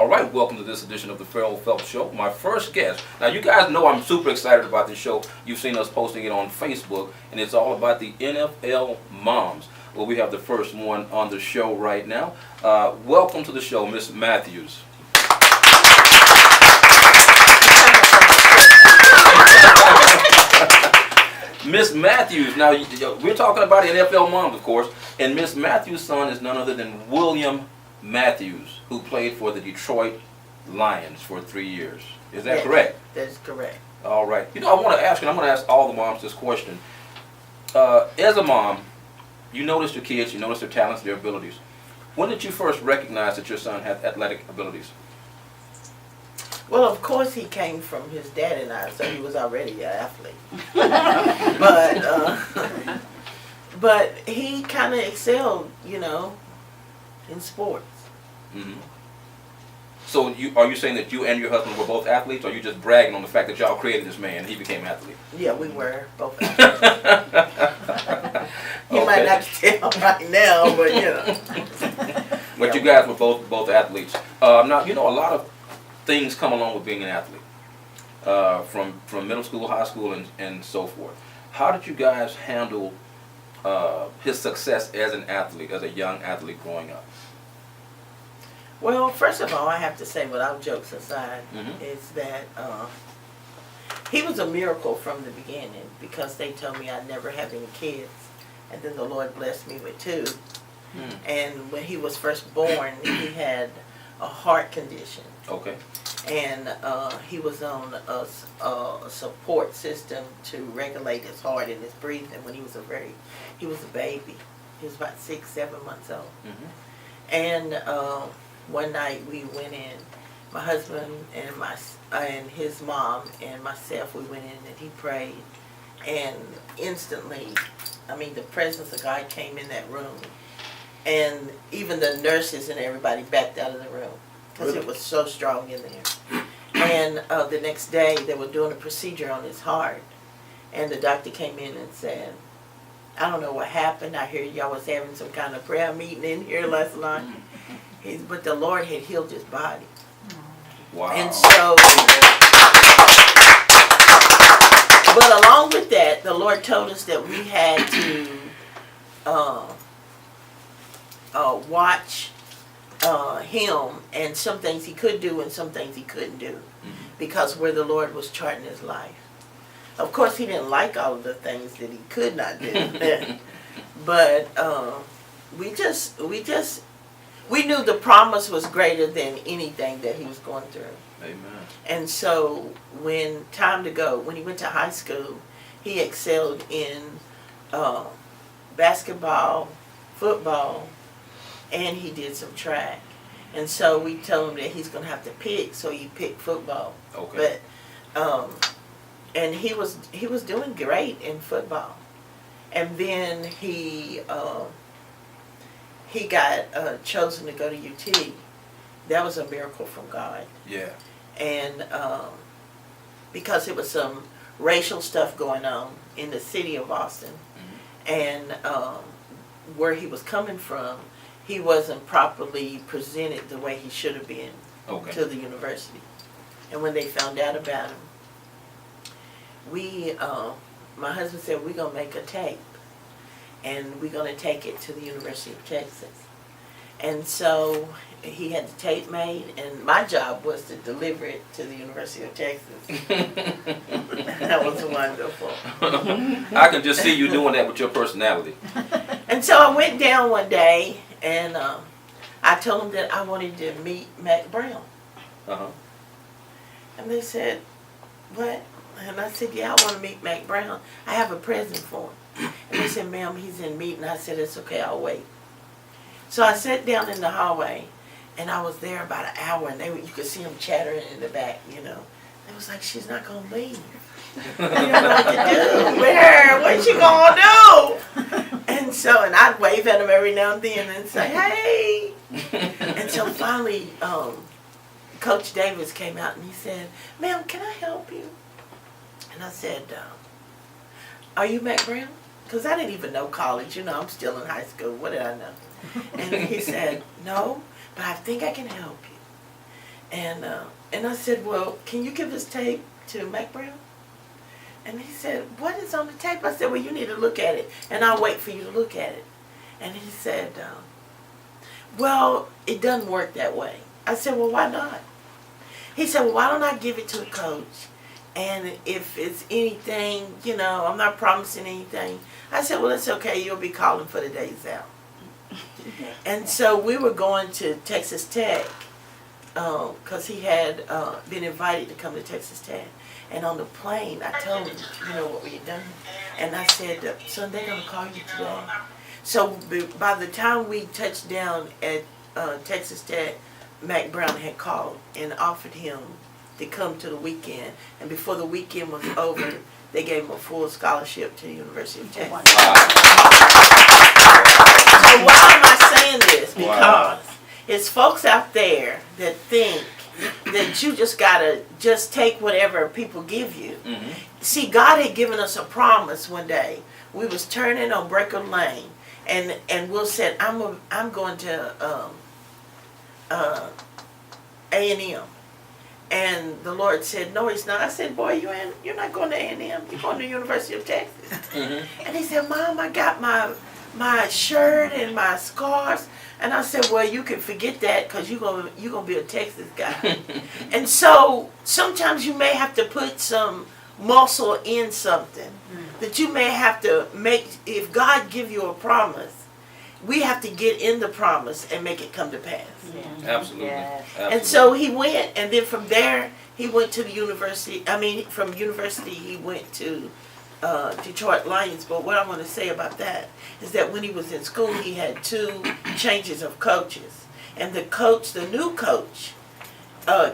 All right, welcome to this edition of the Ferrell Phelps Show. My first guest. Now, you guys know I'm super excited about this show. You've seen us posting it on Facebook, and it's all about the NFL moms. Well, we have the first one on the show right now. Welcome to the show, Miss Matthews. Miss Matthews. Now, we're talking about NFL moms, of course, and Miss Matthews' son is none other than William Matthews, who played for the Detroit Lions for 3 years. Is that correct? That's correct. All right. You know, I want to ask, and I'm going to ask all the moms this question. As a mom, you notice your kids, you notice their talents, their abilities. When did you first recognize that your son had athletic abilities? Well, of course, he came from his dad and I, so he was already an athlete. But he kind of excelled, you know, in sports. Mm-hmm. So are you saying that you and your husband were both athletes, or are you just bragging on the fact that y'all created this man and he became an athlete? Yeah, we were both athletes. You might not tell right now, but you know. But you guys were both athletes. Now, you know, a lot of things come along with being an athlete, from middle school, high school, and so forth. How did you guys handle his success as an athlete, as a young athlete growing up? Well, first of all, I have to say, without jokes aside, is that he was a miracle from the beginning, because they told me I'd never have any kids, and then the Lord blessed me with 2. And when he was first born, he had a heart condition. Okay. And he was on a support system to regulate his heart and his breathing when he was a baby. He was about 6, 7 months old. And one night we went in, my husband and his mom and myself, we went in and he prayed. And instantly, I mean, the presence of God came in that room. And even the nurses and everybody backed out of the room, because it was so strong in there. And the next day, they were doing a procedure on his heart. And the doctor came in and said, I don't know what happened. I hear y'all was having some kind of prayer meeting in here last night. But the Lord had healed his body. Wow. And so, but along with that, the Lord told us that we had to watch him, and some things he could do and some things he couldn't do, because where the Lord was charting his life. Of course, he didn't like all of the things that he could not do, but we knew the promise was greater than anything that he was going through. Amen. And so when he went to high school, he excelled in basketball, football, and he did some track. And so we told him that he's going to have to pick, so he picked football. Okay. But and he was doing great in football. And then he got chosen to go to UT. That was a miracle from God. Yeah. And because there was some racial stuff going on in the city of Austin, and where he was coming from, he wasn't properly presented the way he should have been to the university. And when they found out about him, my husband said, we're going to make a tape, and we're going to take it to the University of Texas. And so he had the tape made, and my job was to deliver it to the University of Texas. That was wonderful. I can just see you doing that with your personality. And so I went down one day, and I told them that I wanted to meet Mac Brown. And they said, what? And I said, yeah, I want to meet Mac Brown. I have a present for him. And they said, ma'am, he's in meeting. I said, it's okay, I'll wait. So I sat down in the hallway, and I was there about an hour, and you could see them chattering in the back, you know. It was like, she's not going to leave. I don't know what to do with her. What's she going to do? And so, and I'd wave at him every now and then and say, hey. And so finally, Coach Davis came out and he said, ma'am, can I help you? And I said, are you Mac Brown? Because I didn't even know college. You know, I'm still in high school. What did I know? And he said, no, but I think I can help you. And I said, well, can you give this tape to Mac Brown? And he said, what is on the tape? I said, well, you need to look at it, and I'll wait for you to look at it. And he said, well, it doesn't work that way. I said, well, why not? He said, well, why don't I give it to the coach? And if it's anything, you know, I'm not promising anything. I said, well, it's okay. You'll be calling for the days out. And so we were going to Texas Tech because he had been invited to come to Texas Tech. And on the plane, I told him, you know, what we had done. And I said, son, they're going to call you today. So by the time we touched down at Texas Tech, Mac Brown had called and offered him to come to the weekend. And before the weekend was over, they gave him a full scholarship to the University of Texas. Wow. So why am I saying this? Because it's folks out there that think that you just gotta just take whatever people give you. Mm-hmm. See, God had given us a promise one day. We was turning on Breaker Lane, and Will said, I'm going to A&M. And the Lord said, no, he's not. I said, boy, you're not going to A&M. You're going to the University of Texas. Mm-hmm. And he said, Mom, I got my shirt and my scarves. And I said, well, you can forget that because you're gonna be a Texas guy. And so sometimes you may have to put some muscle in something that you may have to make. If God give you a promise, we have to get in the promise and make it come to pass. Yeah. Absolutely. Yeah. Absolutely. And so he went, and then from there he went to the university. I mean, from university he went to Detroit Lions. But what I want to say about that is that when he was in school, he had 2 changes of coaches, and the new coach,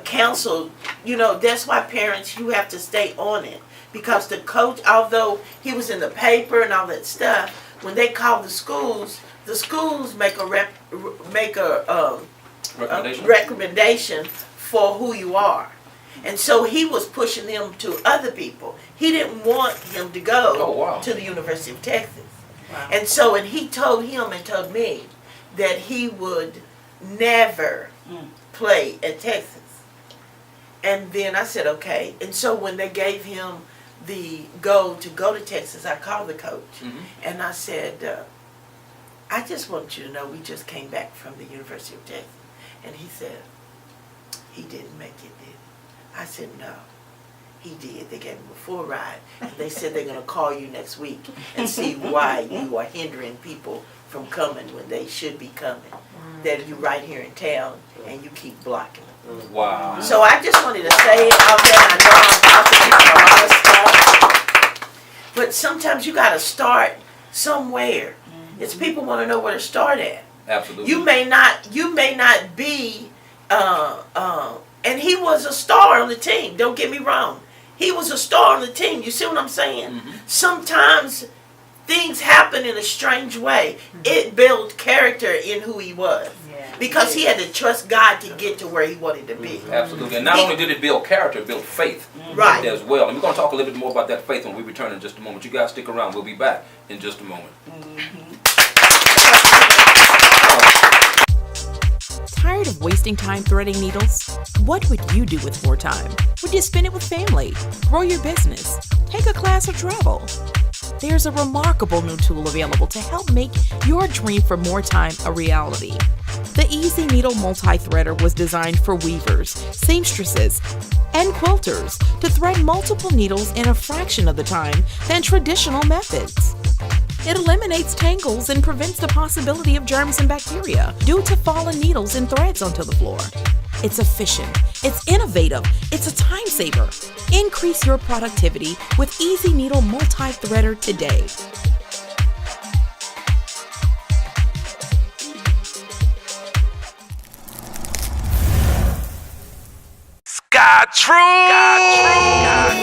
counseled. You know, that's why parents, you have to stay on it, because the coach, although he was in the paper and all that stuff, when they call the schools make a recommendation for who you are. And so he was pushing them to other people. He didn't want him to go to the University of Texas. Wow. And so, and he told him and told me that he would never play at Texas. And then I said, okay. And so when they gave him the go to Texas, I called the coach. Mm-hmm. And I said, I just want you to know we just came back from the University of Texas. And he said, he didn't make it, did he? I said, no, he did. They gave him a full ride. And they said they're going to call you next week and see why you are hindering people from coming when they should be coming. That you're right here in town and you keep blocking them. Wow. So I just wanted to say it out there. I know I'm talking about a lot of stuff. But sometimes you got to start somewhere. It's people want to know where to start at. Absolutely. You may not be, and he was a star on the team. Don't get me wrong. He was a star on the team. You see what I'm saying? Mm-hmm. Sometimes things happen in a strange way. Mm-hmm. It built character in who he was. Yeah. Because he had to trust God to get to where he wanted to be. Mm-hmm. Absolutely. And not only did it build character, it built faith as well. And we're going to talk a little bit more about that faith when we return in just a moment. You guys stick around. We'll be back in just a moment. Mm-hmm. Tired of wasting time threading needles? What would you do with more time? Would you spend it with family, grow your business, take a class, or travel? There's a remarkable new tool available to help make your dream for more time a reality. The Easy Needle Multi-Threader was designed for weavers, seamstresses, and quilters to thread multiple needles in a fraction of the time than traditional methods. It eliminates tangles and prevents the possibility of germs and bacteria due to fallen needles and threads onto the floor. It's efficient, it's innovative, it's a time saver. Increase your productivity with Easy Needle Multi-Threader today.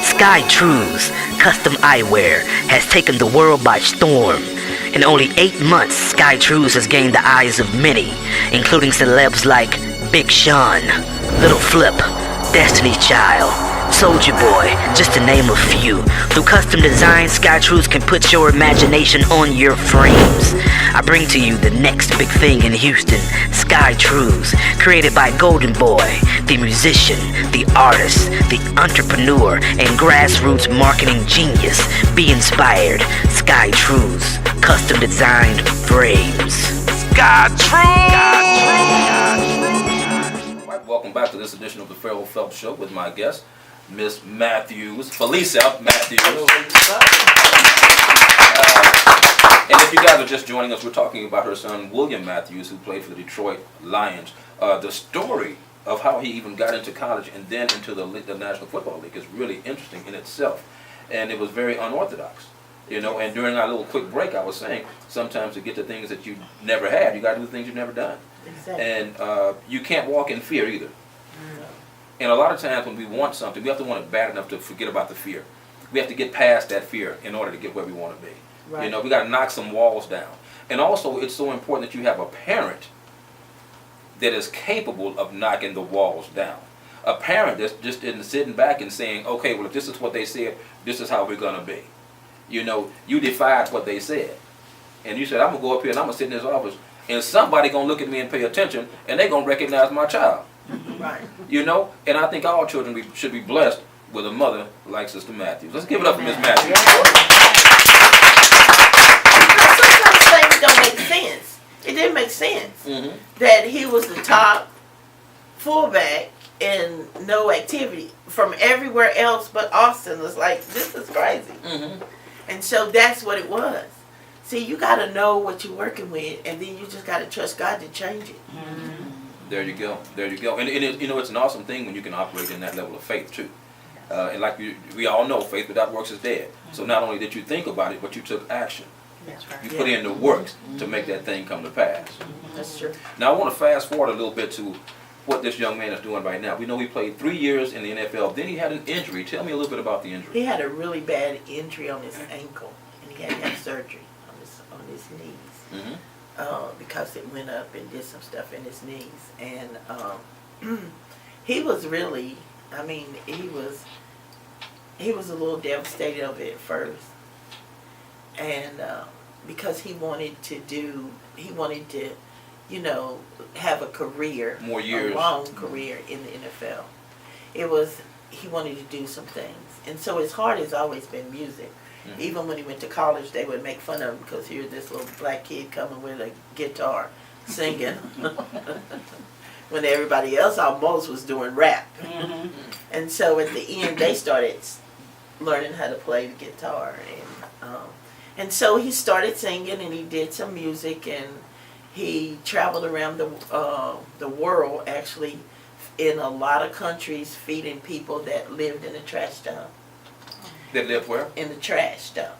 Skytrue's custom eyewear has taken the world by storm. In only 8 months, Skytrue's has gained the eyes of many, including celebs like Big Sean, Little Flip, Destiny's Child, Soldier Boy, just to name a few. Through custom design, SkyTrues can put your imagination on your frames. I bring to you the next big thing in Houston, SkyTrues, created by Golden Boy, the musician, the artist, the entrepreneur, and grassroots marketing genius. Be inspired. SkyTrues, custom designed frames. SkyTrues! Welcome back to this edition of the Ferrell Phelps Show with my guest, Miss Matthews, Felicia Matthews. And if you guys are just joining us, we're talking about her son, William Matthews, who played for the Detroit Lions. The story of how he even got into college and then into the National Football League is really interesting in itself. And it was very unorthodox. You know, and during our little quick break, I was saying, sometimes to get to things that you never had, you got to do things you've never done. Exactly. And you can't walk in fear either. And a lot of times when we want something, we have to want it bad enough to forget about the fear. We have to get past that fear in order to get where we want to be. Right. You know, we got to knock some walls down. And also, it's so important that you have a parent that is capable of knocking the walls down. A parent that just isn't sitting back and saying, okay, well, if this is what they said, this is how we're going to be. You know, you defied what they said. And you said, I'm going to go up here and I'm going to sit in this office, and somebody going to look at me and pay attention, and they're going to recognize my child. Right. You know, and I think all children should be blessed with a mother like Sister Matthews. Let's give it up for Miss Matthews. Sometimes things don't make sense. It didn't make sense that he was the top fullback in no activity from everywhere else but Austin. Was like, this is crazy. And so that's what it was. See, you got to know what you're working with, and then you just got to trust God to change it. There you go. There you go. And it, you know, it's an awesome thing when you can operate in that level of faith too. And like we all know, faith without works is dead. So not only did you think about it, but you took action. That's right. You put in the works to make that thing come to pass. That's true. Now I want to fast forward a little bit to what this young man is doing right now. We know he played 3 years in the NFL. Then he had an injury. Tell me a little bit about the injury. He had a really bad injury on his ankle, and he had to have surgery on his knees. Because it went up and did some stuff in his knees. And he was really, I mean, he was a little devastated of it at first. And because he wanted to, you know, have a career, more years, a long career in the NFL. He wanted to do some things. And so his heart has always been music. Even when he went to college, they would make fun of him because here's this little black kid coming with a guitar, singing, when everybody else almost was doing rap. And so at the end, they started learning how to play the guitar, and so he started singing, and he did some music, and he traveled around the world, actually, in a lot of countries, feeding people that lived in a trash dump. They lived where? In the trash dump.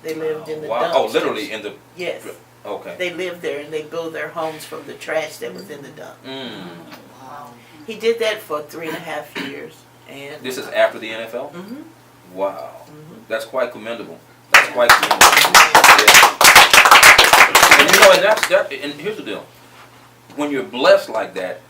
They lived in the wow. dump. Oh, literally in the... Yes. Okay. They lived there, and they built their homes from the trash that was in the dump. Wow. He did that for 3.5 years. And this is after the NFL? Wow. That's quite commendable. Yeah. And you know, and here's the deal. When you're blessed like that,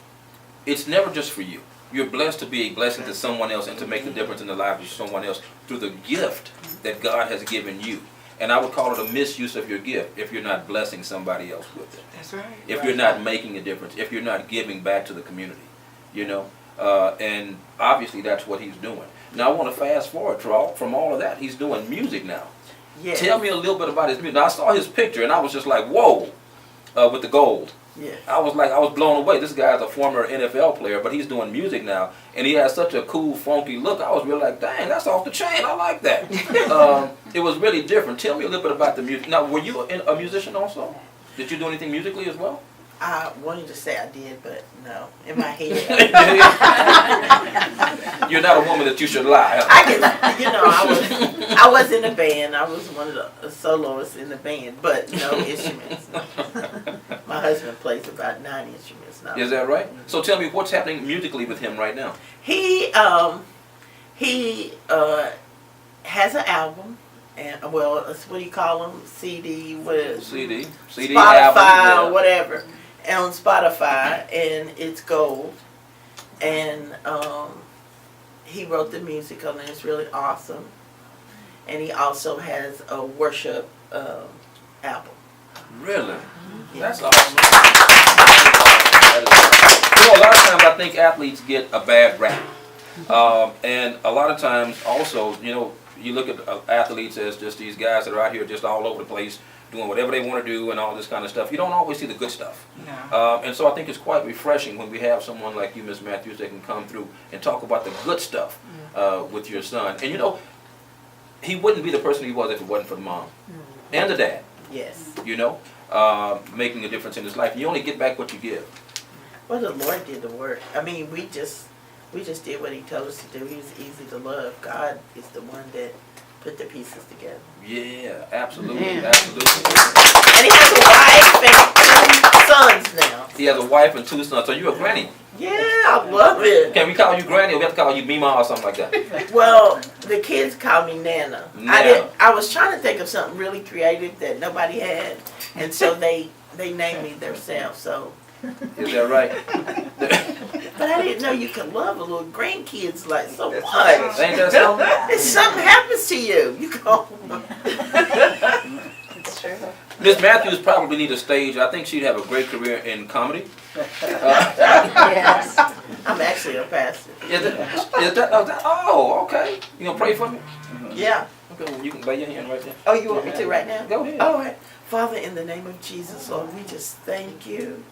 it's never just for you. You're blessed to be a blessing to someone else and to make the difference in the lives of someone else through the gift that God has given you. And I would call it a misuse of your gift if you're not blessing somebody else with it. That's right. If you're not making a difference, if you're not giving back to the community, you know. And obviously that's what he's doing. Now I want to fast forward from all of that. He's doing music now. Yes. Tell me a little bit about his music. Now I saw his picture and I was just like, whoa, with the gold. Yes. I was blown away. This guy's a former NFL player, but he's doing music now, and he has such a cool, funky look. I was really like, dang, that's off the chain. I like that. It was really different. Tell me a little bit about the music. Now, were you a musician also? Did you do anything musically as well? I wanted to say I did, but no, in my head. You're not a woman that you should lie. Huh? I was in a band. I was one of the soloists in the band, but no instruments. My husband plays about 9 instruments now. Is that right? So tell me what's happening musically with him right now. He has an album. And well, it's, what do you call them? CD, what is CD Spotify, album, yeah. whatever, on Spotify, and it's gold. And he wrote the music on it. It's really awesome. And he also has a worship album. Really? That's awesome. You know, a lot of times I think athletes get a bad rap. And a lot of times also, you know, you look at athletes as just these guys that are out here just all over the place doing whatever they want to do and all this kind of stuff. You don't always see the good stuff. No. And so I think it's quite refreshing when we have someone like you, Miss Matthews, that can come through and talk about the good stuff with your son. And you know, he wouldn't be the person he was if it wasn't for the mom and the dad. Yes. You know, making a difference in his life. You only get back what you give. Well, the Lord did the work. I mean, we just did what he told us to do. He was easy to love. God is the one that put the pieces together. Yeah, absolutely, Man. absolutely. And he has a wife and 2 sons now. He has a wife and 2 sons. So you're a granny. Yeah, I love it. Can we call you granny, or we have to call you Mima or something like that? Well, the kids call me Nana. Nana. I was trying to think of something really creative that nobody had, and so they named me themselves. So, Is that right? but I didn't know you could love a little grandkids like so much. Ain't that something? If something happens to you, you go. It's true. Miss Matthews probably need a stage. I think she'd have a great career in comedy. Yes. I'm actually a pastor. Oh, okay. You gonna pray for me? Yeah. Okay, well, you can lay your hand right there. Oh, you want me to right now? Go ahead. All right. Father, in the name of Jesus, Lord, we just thank you.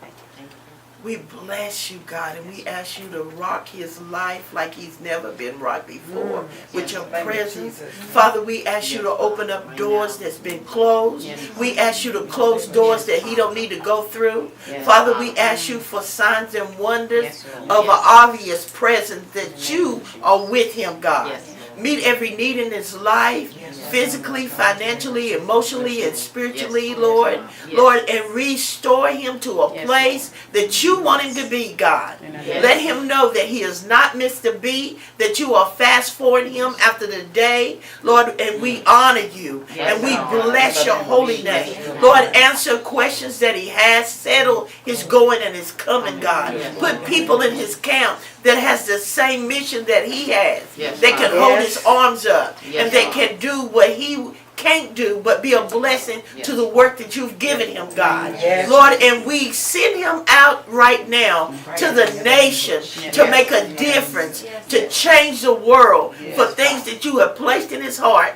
We bless you, God, and we ask you to rock his life like he's never been rocked before with your presence. Father, we ask you to open up doors that's been closed. We ask you to close doors that he don't need to go through. Father, we ask you for signs and wonders of an obvious presence that you are with him, God. Meet every need in his life, physically, financially, emotionally, and spiritually, Lord. Lord, and restore him to a place that you want him to be, God. Let him know that he has not missed a beat, that you are fast forwarding him after the day, Lord, and we honor you, and we bless your holy name. Lord, answer questions that he has, settle his going and his coming, God. Put people in his camp that has the same mission that he has, that can hold his arms up, and that can do what he can't do but be a blessing to the work that you've given him, God. Lord, and we send him out right now to the nation to make a difference, to change the world for things that you have placed in his heart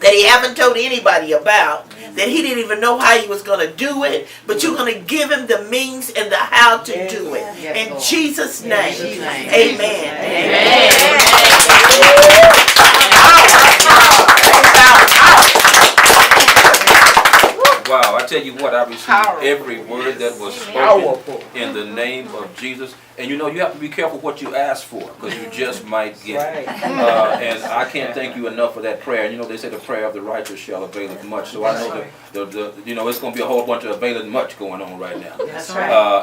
that he haven't told anybody about, that he didn't even know how he was going to do it, but you're going to give him the means and the how to do it. In Jesus' name, amen. Wow, I tell you what, I received every word that was spoken in the name of Jesus. And you know, you have to be careful what you ask for, because you just might get it. And I can't thank you enough for that prayer. You know, they say the prayer of the righteous shall avail much. So I know the you know, it's going to be a whole bunch of availing much going on right now.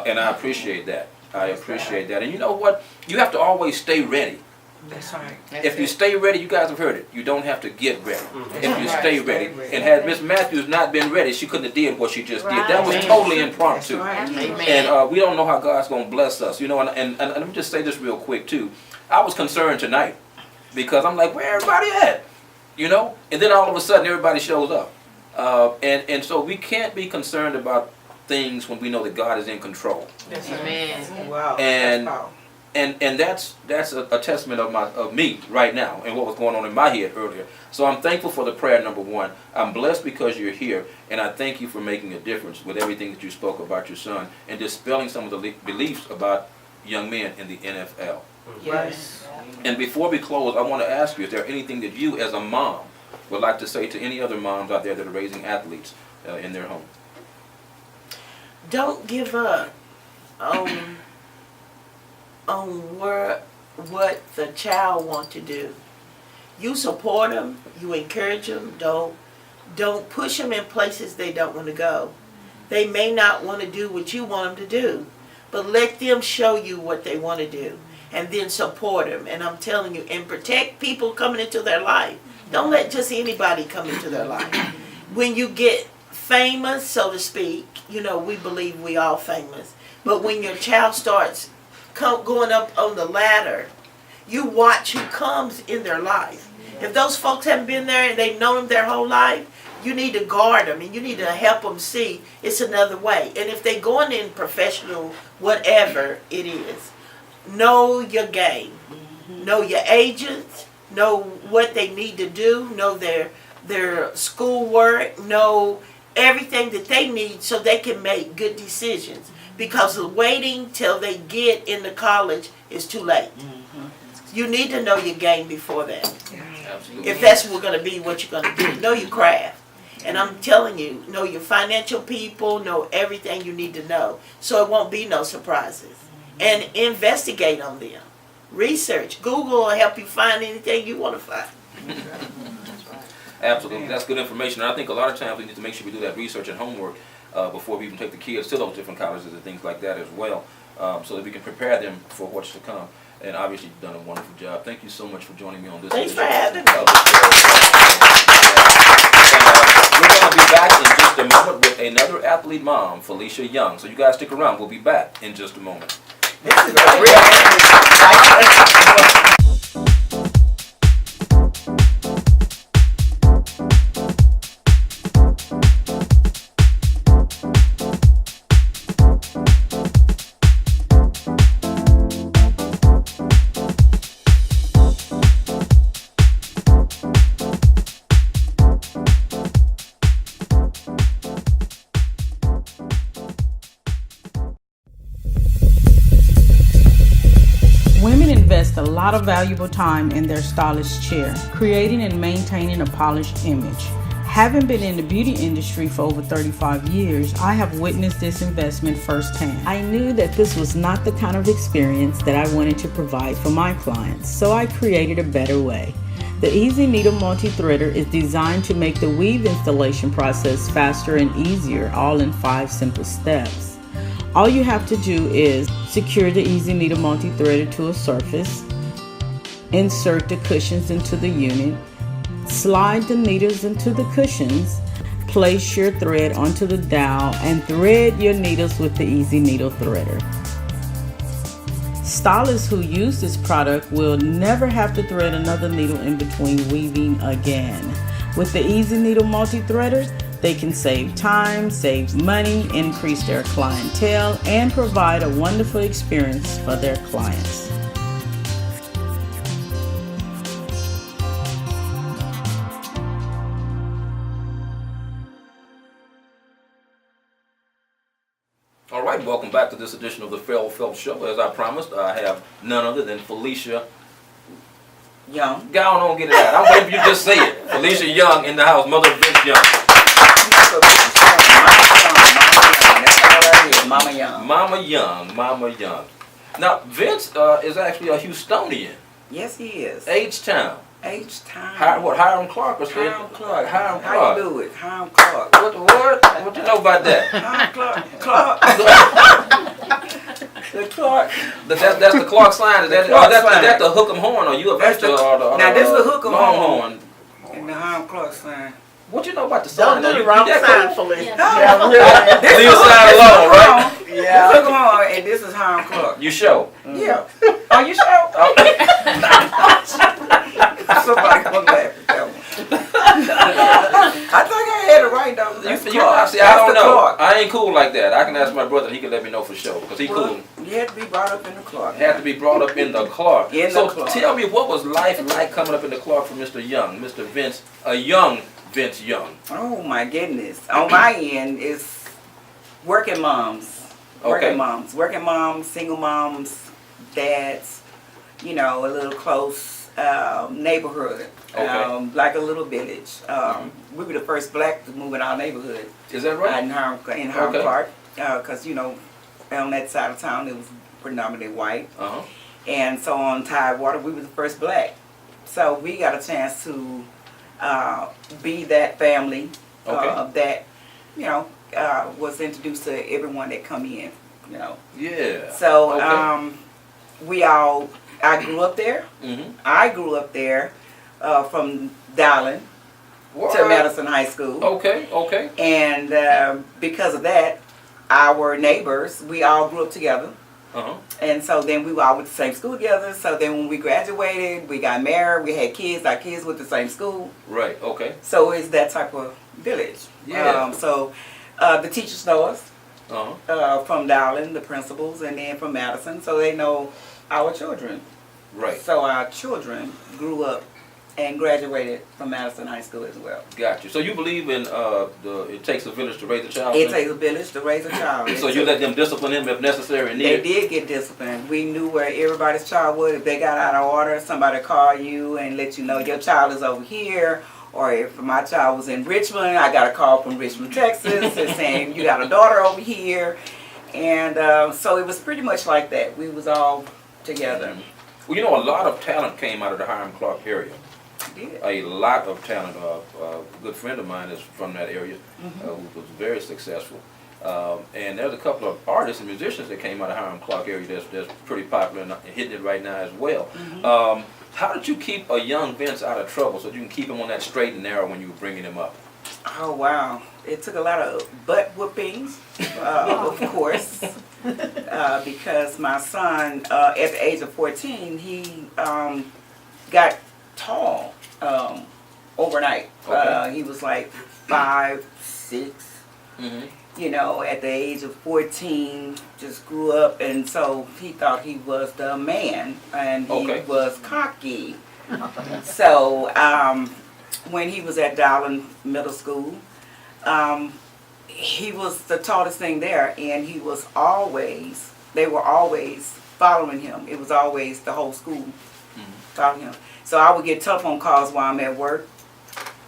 And I appreciate that. I appreciate that. And you know what? You have to always stay ready. That's right. If you stay ready, you guys have heard it, you don't have to get ready. If you stay ready. And had Miss Matthews not been ready, she couldn't have did what she just did. That was totally impromptu. And we don't know how God's going to bless us. You know, and let me just say this real quick too. I was concerned tonight because I'm like, where everybody at? You know? And then all of a sudden everybody shows up. And so we can't be concerned about things when we know that God is in control. Amen. Wow. And that's a testament of me right now and what was going on in my head earlier. So I'm thankful for the prayer, number one. I'm blessed because you're here, and I thank you for making a difference with everything that you spoke about your son and dispelling some of the beliefs about young men in the NFL. Yes. And before we close, I want to ask you, is there anything that you as a mom would like to say to any other moms out there that are raising athletes in their home? Don't give up on what the child want to do. You support them, you encourage them. Don't push them in places they don't want to go. They may not want to do what you want them to do, but let them show you what they want to do, and then support them. And I'm telling you, and protect people coming into their life. Don't let just anybody come into their life. When you get famous, so to speak, you know, we believe we all famous, but when your child starts going up on the ladder, You watch who comes in their life. If those folks haven't been there and they've known them their whole life, you need to guard them and you need to help them see it's another way. And if they're going in professional, whatever it is, know your game. Know your agents, know what they need to do, know their schoolwork, know everything that they need so they can make good decisions. Because waiting till they get into college is too late. You need to know your game before that. Absolutely. If that's going to be what you're going to do. Know your craft. And I'm telling you, know your financial people, know everything you need to know. So it won't be no surprises. And investigate on them. Research. Google will help you find anything you want to find. Absolutely. That's good information. And I think a lot of times we need to make sure we do that research and homework before we even take the kids to those different colleges and things like that as well, so that we can prepare them for what's to come. And obviously you've done a wonderful job. Thank you so much for joining me on this. Thanks for having me. We're going to be back in just a moment with another athlete mom, Felicia Young. So you guys stick around. We'll be back in just a moment. This is a real Women invest a lot of valuable time in their stylish chair, creating and maintaining a polished image. Having been in the beauty industry for over 35 years, I have witnessed this investment firsthand. I knew that this was not the kind of experience that I wanted to provide for my clients, so I created a better way. The Easy Needle Multi-Threader is designed to make the weave installation process faster and easier, all in 5 simple steps. All you have to do is secure the Easy Needle Multi-Threader to a surface, insert the cushions into the unit, slide the needles into the cushions, place your thread onto the dowel, and thread your needles with the Easy Needle Threader. Stylists who use this product will never have to thread another needle in between weaving again. With the Easy Needle Multi-Threader, they can save time, save money, increase their clientele, and provide a wonderful experience for their clients. All right, welcome back to this edition of the Ferrell Phelps Show. As I promised, I have none other than Felicia Young. Go on, get it out. I'm waiting for you to just say it. Felicia Young in the house, mother of Vince Young. Mama Young. Mama Young, Mama Young. Now, Vince is actually a Houstonian. Yes, he is. H-Town. H-Town. Hiram Clark or something? Hiram Clark. Hiram How Clark. you do it? Hiram Clark. What you know about that? Hiram Clark. The Clark. That's the Clark sign. Is that the hook 'em horn? Or you a That's the- or now this is the hook 'em Longhorn? And the Hiram Clark sign. What you know about the sign? Don't do the You wrong that sign, cool? Felicia. Yeah, Leave the sign alone, right? Yeah. Hook 'em on, and this is Hiram Clark. You show. Yeah. Are you sure? Somebody gonna laugh at that one. I think I had it right though. That's See, Clark. I That's don't the know. Clark. I ain't cool like that. I can ask my brother. He can let me know for sure because he Well, cool. you had to be brought up in the Clark. Had to be brought up in the Clark. In the So Clark. tell me, what was life like coming up in the Clark for Mr. Young, Mr. Vince, a young Vince Young? Oh my goodness. On my end is working moms. Okay. Working moms, single moms, dads, you know, a little close neighborhood. Okay. Like a little village. We were the first black to move in our neighborhood. Is that right? In Hiram Okay. Clark. Because, you know, on that side of town it was predominantly white. Uh-huh. And so on Tidewater, we were the first black. So we got a chance to be that family Okay. that, you know, was introduced to everyone that come in, you know. Yeah. So Okay. I grew up there. Mm-hmm. I grew up there from Dowling to Madison High School. Okay. Okay. And because of that, our neighbors, we all grew up together. And so then we all went to the same school together. So then when we graduated, we got married, we had kids, our kids went to the same school. Right, okay. So it's that type of village. Yeah. So the teachers know us Uh-huh. from Dowling, the principals, and then from Madison, so they know our children. Right. So our children grew up and graduated from Madison High School as well. Got you. So you believe in it takes a village to raise a child? It then? takes a village to raise a child. So you let them discipline him if necessary and They needed? did get disciplined. We knew where everybody's child was. If they got out of order, somebody call you and let you know your child is over here. Or if my child was in Richmond, I got a call from Richmond, Texas, and saying you got a daughter over here. And so it was pretty much like that. We was all together. Well, you know, a lot of talent came out of the Hiram Clark area. Did. A lot of talent. A good friend of mine is from that area, who was very successful. And there's a couple of artists and musicians that came out of Hiram Clark area that's pretty popular and hitting it right now as well. How did you keep a young Vince out of trouble so you can keep him on that straight and narrow when you were bringing him up? Oh, wow. It took a lot of butt whoopings, of course, because my son, at the age of 14, he got tall overnight. Okay. He was like 5'6". You know, at the age of 14, just grew up, and so he thought he was the man, and he was cocky. So when he was at Dowling Middle School, he was the tallest thing there, and he was always, they were always following him. It was always the whole school following him. So I would get telephone calls while I'm at work,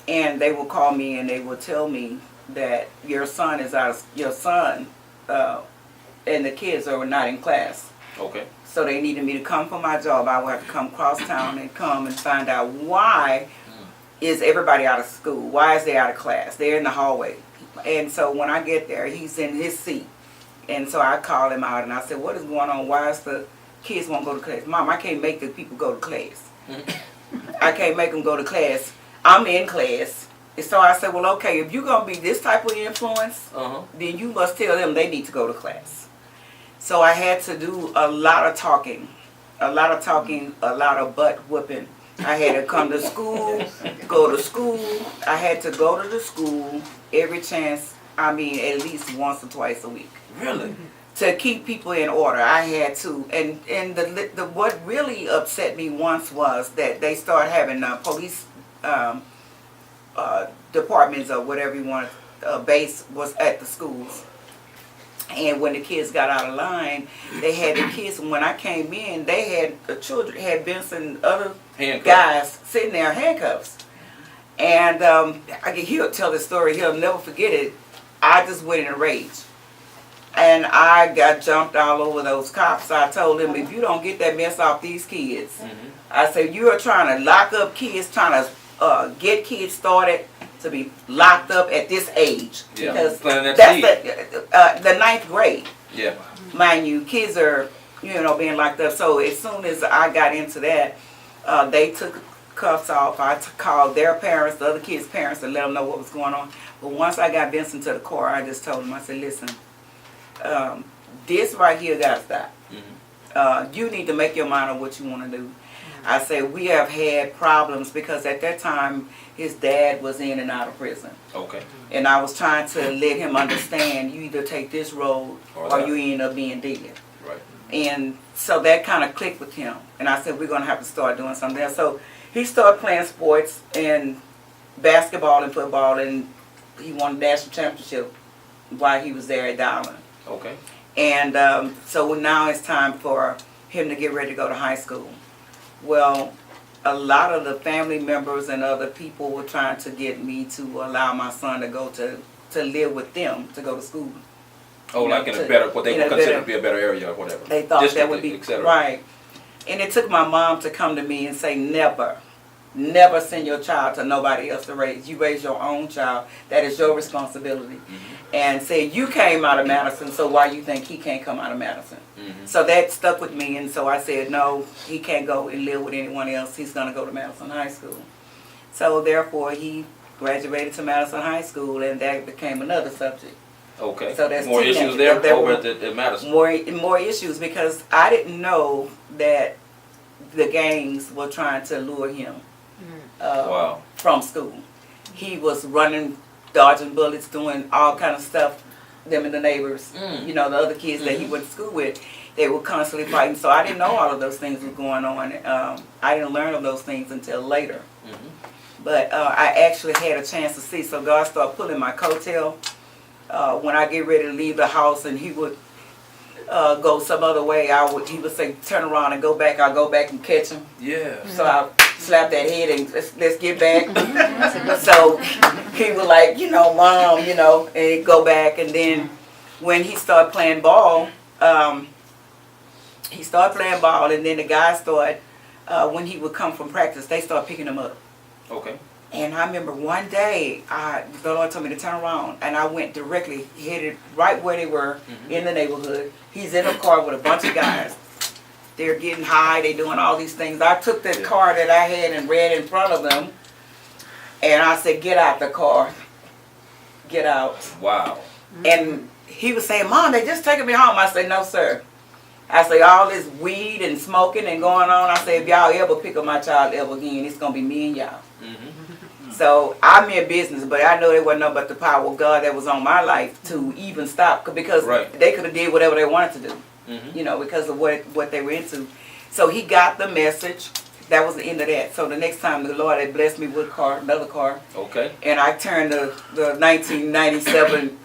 and they would call me and they would tell me that your son is out of, and the kids are not in class. Okay. So they needed me to come for my job. I would have to come cross town and come and find out why is everybody out of school? Why is they out of class? They're in the hallway. And so when I get there, he's in his seat. And so I called him out and I said, what is going on? Why is the kids won't go to class? Mom, I can't make the people go to class. I can't make them go to class. I'm in class. And so I said, well, okay, if you're going to be this type of influence, then you must tell them they need to go to class. So I had to do a lot of talking, a lot of butt whooping. I had to come to school, go to school. I had to go to the school every chance, at least once or twice a week. Really? To keep people in order, I had to. And the what really upset me once was that they started having police departments or whatever you want, base was at the schools. And when the kids got out of line, they had the kids. And when I came in, they had the children, had Vincent, other guys sitting there handcuffs. And he'll tell the story. He'll never forget it. I just went in a rage. And I got jumped all over those cops. I told them, if you don't get that mess off these kids, I said, you are trying to lock up kids, trying to get kids started to be locked up at this age. Yeah. Because that's the ninth grade. Yeah. Mind you, kids are, being locked up. So as soon as I got into that, they took cuffs off. I called their parents, the other kids' parents, and let them know what was going on. But once I got Vincent to the car, I just told him, I said, listen, this right here got to stop. You need to make your mind on what you want to do. I said, we have had problems because at that time, his dad was in and out of prison. Okay. And I was trying to let him understand, you either take this road or you end up being dead. Right. And so that kind of clicked with him. And I said, we're going to have to start doing something else. So he started playing sports and basketball and football, and he won the national championship while he was there at Dowling. Okay. And so now it's time for him to get ready to go to high school. Well, a lot of the family members and other people were trying to get me to allow my son to go to live with them, to go to school. Oh, like in a better, what they would consider to be a better area or whatever. They thought that would be, right. And it took my mom to come to me and say, never send your child to nobody else to raise. You raise your own child. That is your responsibility. And say, you came out of Madison, so why you think he can't come out of Madison? So that stuck with me, and so I said, no, he can't go and live with anyone else. He's going to go to Madison High School. So therefore, he graduated to Madison High School, and that became another subject. Okay. So that's more teenagers. issues there There over were at Madison. more issues because I didn't know that the gangs were trying to lure him Wow. from school. He was running, dodging bullets, doing all kind of stuff. Them and the neighbors, you know, the other kids that he went to school with, they were constantly fighting. So I didn't know all of those things were going on. I didn't learn of those things until later. But I actually had a chance to see. So God started pulling my coattail. When I get ready to leave the house and he would go some other way, he would say, turn around and go back. I'll go back and catch him. Yeah. So I slap that head and let's get back. So he was like, you know, Mom, you know, and he'd go back. And then when he started playing ball, and then the guys started, when he would come from practice, they started picking him up. Okay. And I remember one day, the Lord told me to turn around, and I went directly, headed right where they were in the neighborhood. He's in a car with a bunch of guys. They're getting high, they're doing all these things. I took the car that I had and read in front of them, and I said, get out the car. Get out. Wow. And he was saying, Mom, they just taking me home. I said, no, sir. I say, all this weed and smoking and going on, I say, if y'all ever pick up my child ever again, it's going to be me and y'all. So I'm in business, but I know there wasn't nothing but the power of God that was on my life to even stop, because they could have did whatever they wanted to do, you know, because of what they were into. So he got the message. That was the end of that. So the next time the Lord had blessed me with a car, another car. Okay. And I turned the 1997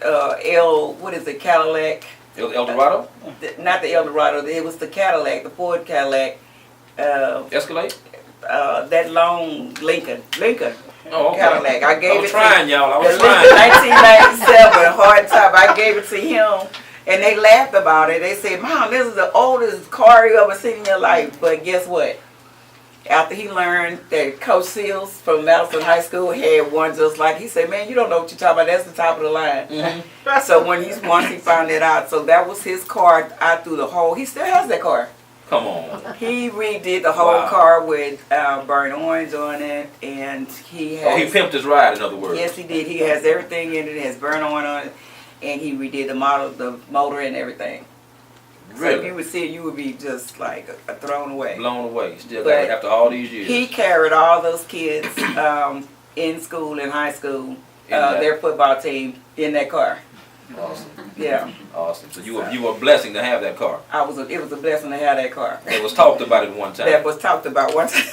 Cadillac. El Dorado? Not the El Dorado. It was the Cadillac, the Ford Cadillac. Escalade? That long Lincoln. Oh, okay. Cadillac. I gave I was trying, y'all. I was the trying. 1997 hard top. I gave it to him, and they laughed about it. They said, Mom, this is the oldest car you ever seen in your life. But guess what? After he learned that Coach Seals from Madison High School had one just like, he said, man, you don't know what you're talking about. That's the top of the line. So once he found that out, so that was his car out through the whole. He still has that car. Come on. He redid the whole car with burnt orange on it, and he has... Oh, he pimped his ride, in other words. Yes, he did. He has everything in it. It has burnt orange on it, and he redid the model, the motor, and everything. Really? So if you would see it, you would be just like thrown away. Blown away. Still got it after all these years. He carried all those kids in school, in high school, their football team in that car. Awesome. Yeah. Awesome. So you were a blessing to have that car. It was a blessing to have that car. It was talked about at one time. That was talked about one time.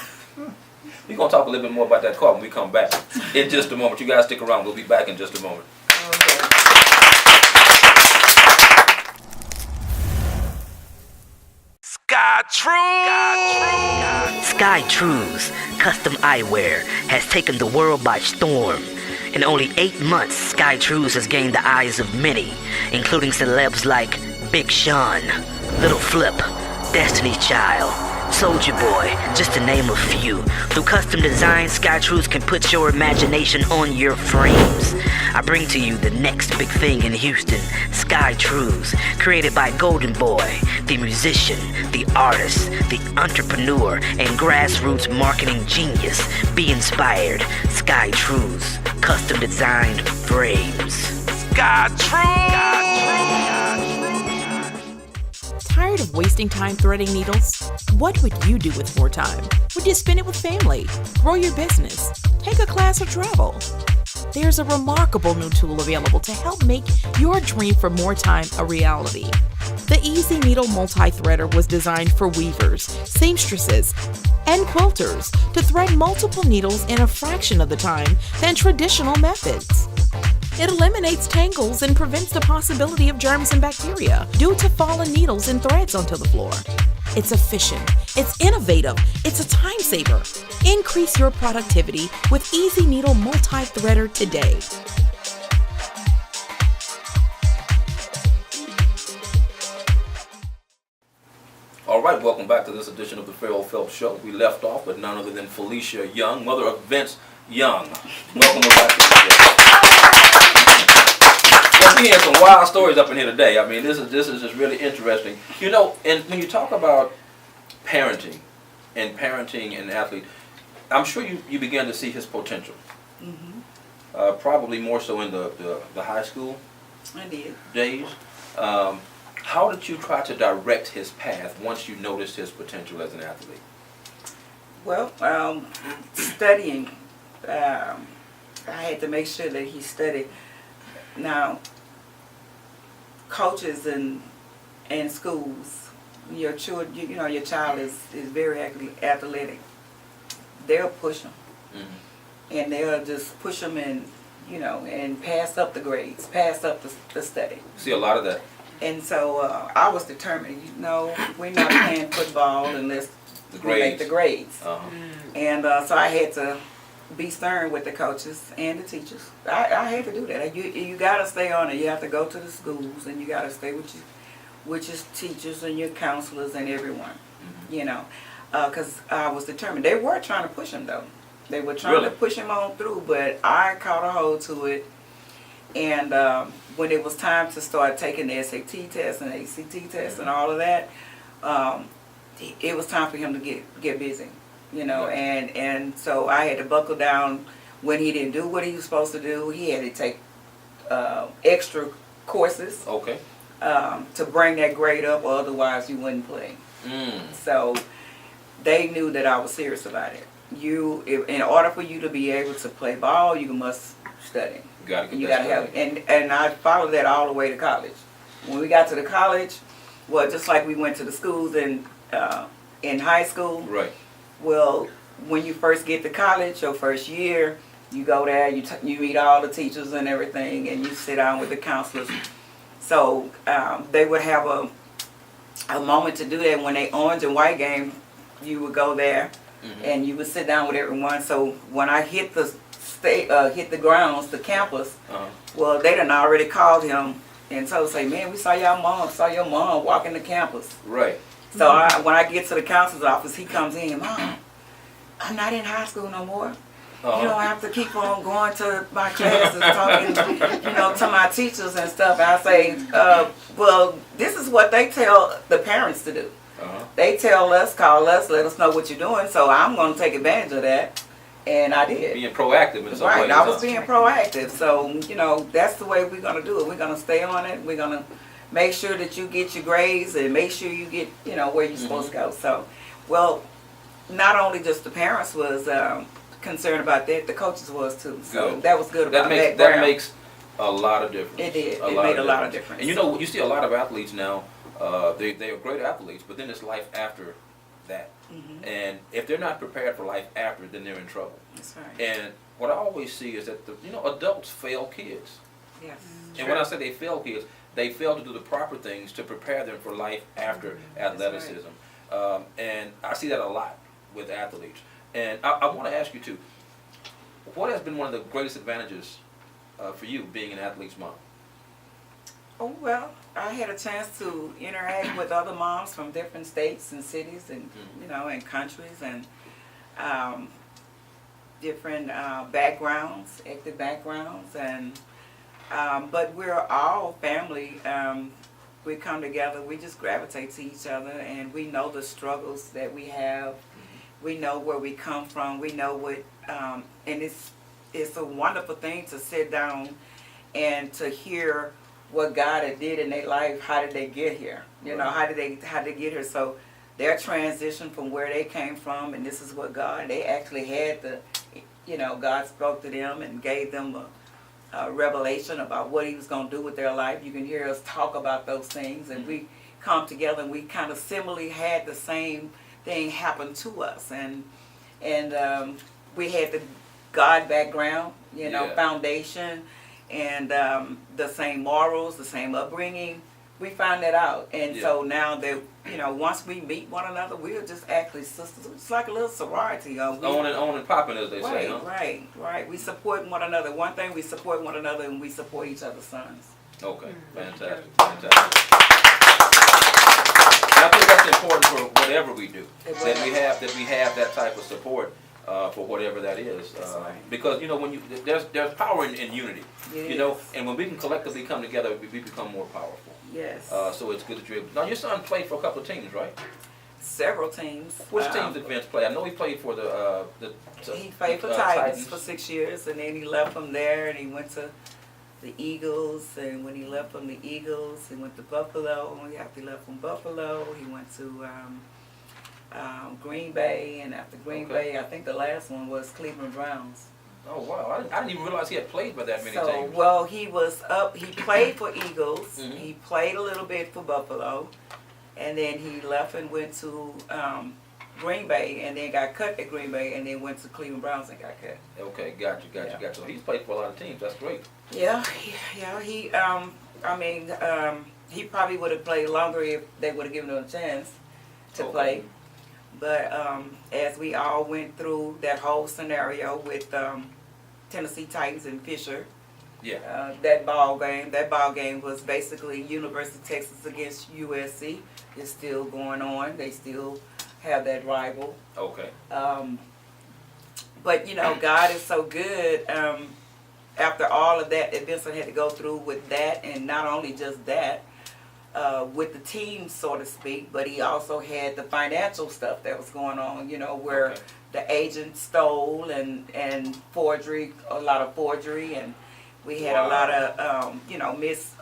We're going to talk a little bit more about that car when we come back in just a moment. You guys stick around. We'll be back in just a moment. Okay. Sky Trues Custom Eyewear has taken the world by storm. In only 8 months, Sky Trues has gained the eyes of many, including celebs like Big Sean, Little Flip, Destiny Child, Soulja Boy, just to name a few. Through custom design, Sky Trues can put your imagination on your frames. I bring to you the next big thing in Houston, Sky Trues, created by Golden Boy, the musician, the artist, the entrepreneur, and grassroots marketing genius. Be inspired. Sky Trues, custom designed frames. Sky Trues! Tired of wasting time threading needles? What would you do with more time? Would you spend it with family, grow your business, take a class, or travel? There's a remarkable new tool available to help make your dream for more time a reality. The Easy Needle Multi-Threader was designed for weavers, seamstresses, and quilters to thread multiple needles in a fraction of the time than traditional methods. It eliminates tangles and prevents the possibility of germs and bacteria due to fallen needles and threads onto the floor. It's efficient, it's innovative, it's a time saver. Increase your productivity with Easy Needle Multi-Threader today. All right, welcome back to this edition of the Ferrell Phelps Show. We left off with none other than Felicia Young, mother of Vince Young. Welcome back to the show. Well, we hearing some wild stories up in here today. I mean, this is just really interesting. You know, and when you talk about parenting and athlete, I'm sure you began to see his potential. Probably more so in the high school. I did. days. How did you try to direct his path once you noticed his potential as an athlete? Well, studying. I had to make sure that he studied. Now, coaches in schools, your children, your child is very athletic. They'll push them, and they'll just push them and pass up the grades, pass up the study. See a lot of that. And so I was determined, we're not playing football unless we make the grades. And so I had to be stern with the coaches and the teachers. I had to do that. You got to stay on it. You have to go to the schools, and you got to stay with your teachers and your counselors and everyone, because I was determined. They were trying to push him, though. They were trying to push him on through, but I caught a hold to it. And when it was time to start taking the SAT test and ACT test and all of that, it was time for him to get busy, and so I had to buckle down when he didn't do what he was supposed to do. He had to take extra courses to bring that grade up, or otherwise you wouldn't play. So they knew that I was serious about it. In order for you to be able to play ball, you must study. You gotta have it. And I followed that all the way to college. When we got to the college, well, just like we went to the schools in high school. Right. Well, when you first get to college, your first year, you go there, you meet all the teachers and everything, and you sit down with the counselors. So they would have a moment to do that when they orange and white game. You would go there, and you would sit down with everyone. So when I hit the grounds, the campus, well, they done already called him, and so say, man, we saw your mom walking the campus. Right. So when I get to the counselor's office, he comes in, Mom, I'm not in high school no more. You don't have to keep on going to my classes, talking, to my teachers and stuff. And I say, well, this is what they tell the parents to do. They tell us, call us, let us know what you're doing. So I'm going to take advantage of that. And I did. Being proactive in some way. Right, I was being proactive. So, that's the way we're going to do it. We're going to stay on it. We're going to make sure that you get your grades and make sure you get, where you're supposed to go. So, well, not only just the parents was concerned about that, the coaches was too. So that was good about that. That makes a lot of difference. It did. It made a lot of difference. And you see a lot of athletes now, they are great athletes, but then it's life after that. And if they're not prepared for life after, then they're in trouble. That's right. And what I always see is that adults fail kids. Yes. And when I say they fail kids, they fail to do the proper things to prepare them for life after athleticism. Right. And I see that a lot with athletes. And I want to ask you too, what has been one of the greatest advantages for you being an athlete's mom? Oh, well, I had a chance to interact with other moms from different states and cities and, and countries and different backgrounds, active backgrounds. And but we're all family. We come together, we just gravitate to each other, and we know the struggles that we have. We know where we come from. We know what, and it's a wonderful thing to sit down and to hear what God had did in their life. How did they get here? How did they get here? So their transition from where they came from, and this is what they actually had God spoke to them and gave them a revelation about what He was going to do with their life. You can hear us talk about those things, and we come together and we kind of similarly had the same thing happen to us, and we had the God background, foundation, and the same morals, the same upbringing. We found that out, and so now that once we meet one another, we're just actually sisters. It's like a little sorority. On and popping, as they say. Huh? Right. We support one another. One thing, we support one another, and we support each other's sons. Okay, fantastic. And I think that's important for whatever we do. That we have that type of support for whatever that is. Because when there's power in unity. Yes. And when we can collectively come together, we become more powerful. Yes. So it's good that you're able. Now your son played for a couple of teams, right? Several teams. Which teams did Vince play? I know he played for he played for Titans for 6 years, and then he left from there and he went to the Eagles, and when he left from the Eagles, he went to Buffalo. After he left from Buffalo, he went to Green Bay, and after Green Bay, I think the last one was Cleveland Browns. Oh wow! I didn't even realize he had played for that many teams. Well, he was up. He played for Eagles. He played a little bit for Buffalo, and then he left and went to Green Bay, and then got cut at Green Bay, and then went to Cleveland Browns and got cut. Okay, got you. So he's played for a lot of teams. That's great. Yeah. He, he probably would have played longer if they would have given him a chance to play. But as we all went through that whole scenario with Tennessee Titans and Fisher, that ball game was basically University of Texas against USC. It's still going on. They still have that rival. Okay. But God is so good. After all of that Vincent had to go through with that, and not only just that, with the team, so to speak, but he also had the financial stuff that was going on, where the agent stole and forgery, a lot of forgery, and we had a lot of,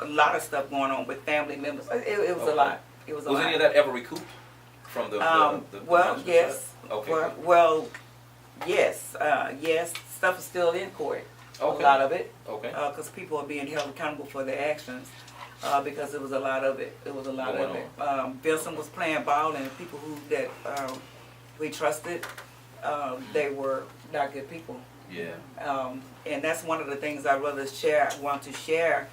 a lot of stuff going on with family members. It was a lot. It was a lot. Was any of that ever recouped from the well, yes. Okay. Well, yes. Yes, stuff is still in court. Okay. A lot of it. Okay. Because people are being held accountable for their actions. Because it was a lot of it. It was a lot of it. Vincent was playing ball, and people that we trusted, they were not good people. Yeah. And that's one of the things I want to share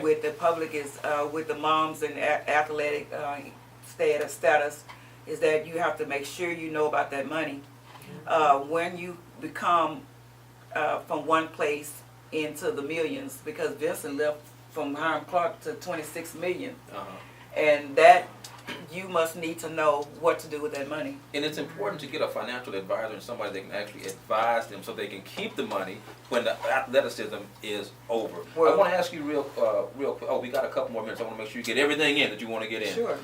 with the public is with the moms and athletic status is that you have to make sure you know about that money. When you become from one place into the millions, because Vincent left from Hiram Clark to 26 million. And that you must need to know what to do with that money. And it's important to get a financial advisor and somebody that can actually advise them so they can keep the money when the athleticism is over. Well, I want to ask you real quick. Oh, we got a couple more minutes. I want to make sure you get everything in that you want to get in. Sure.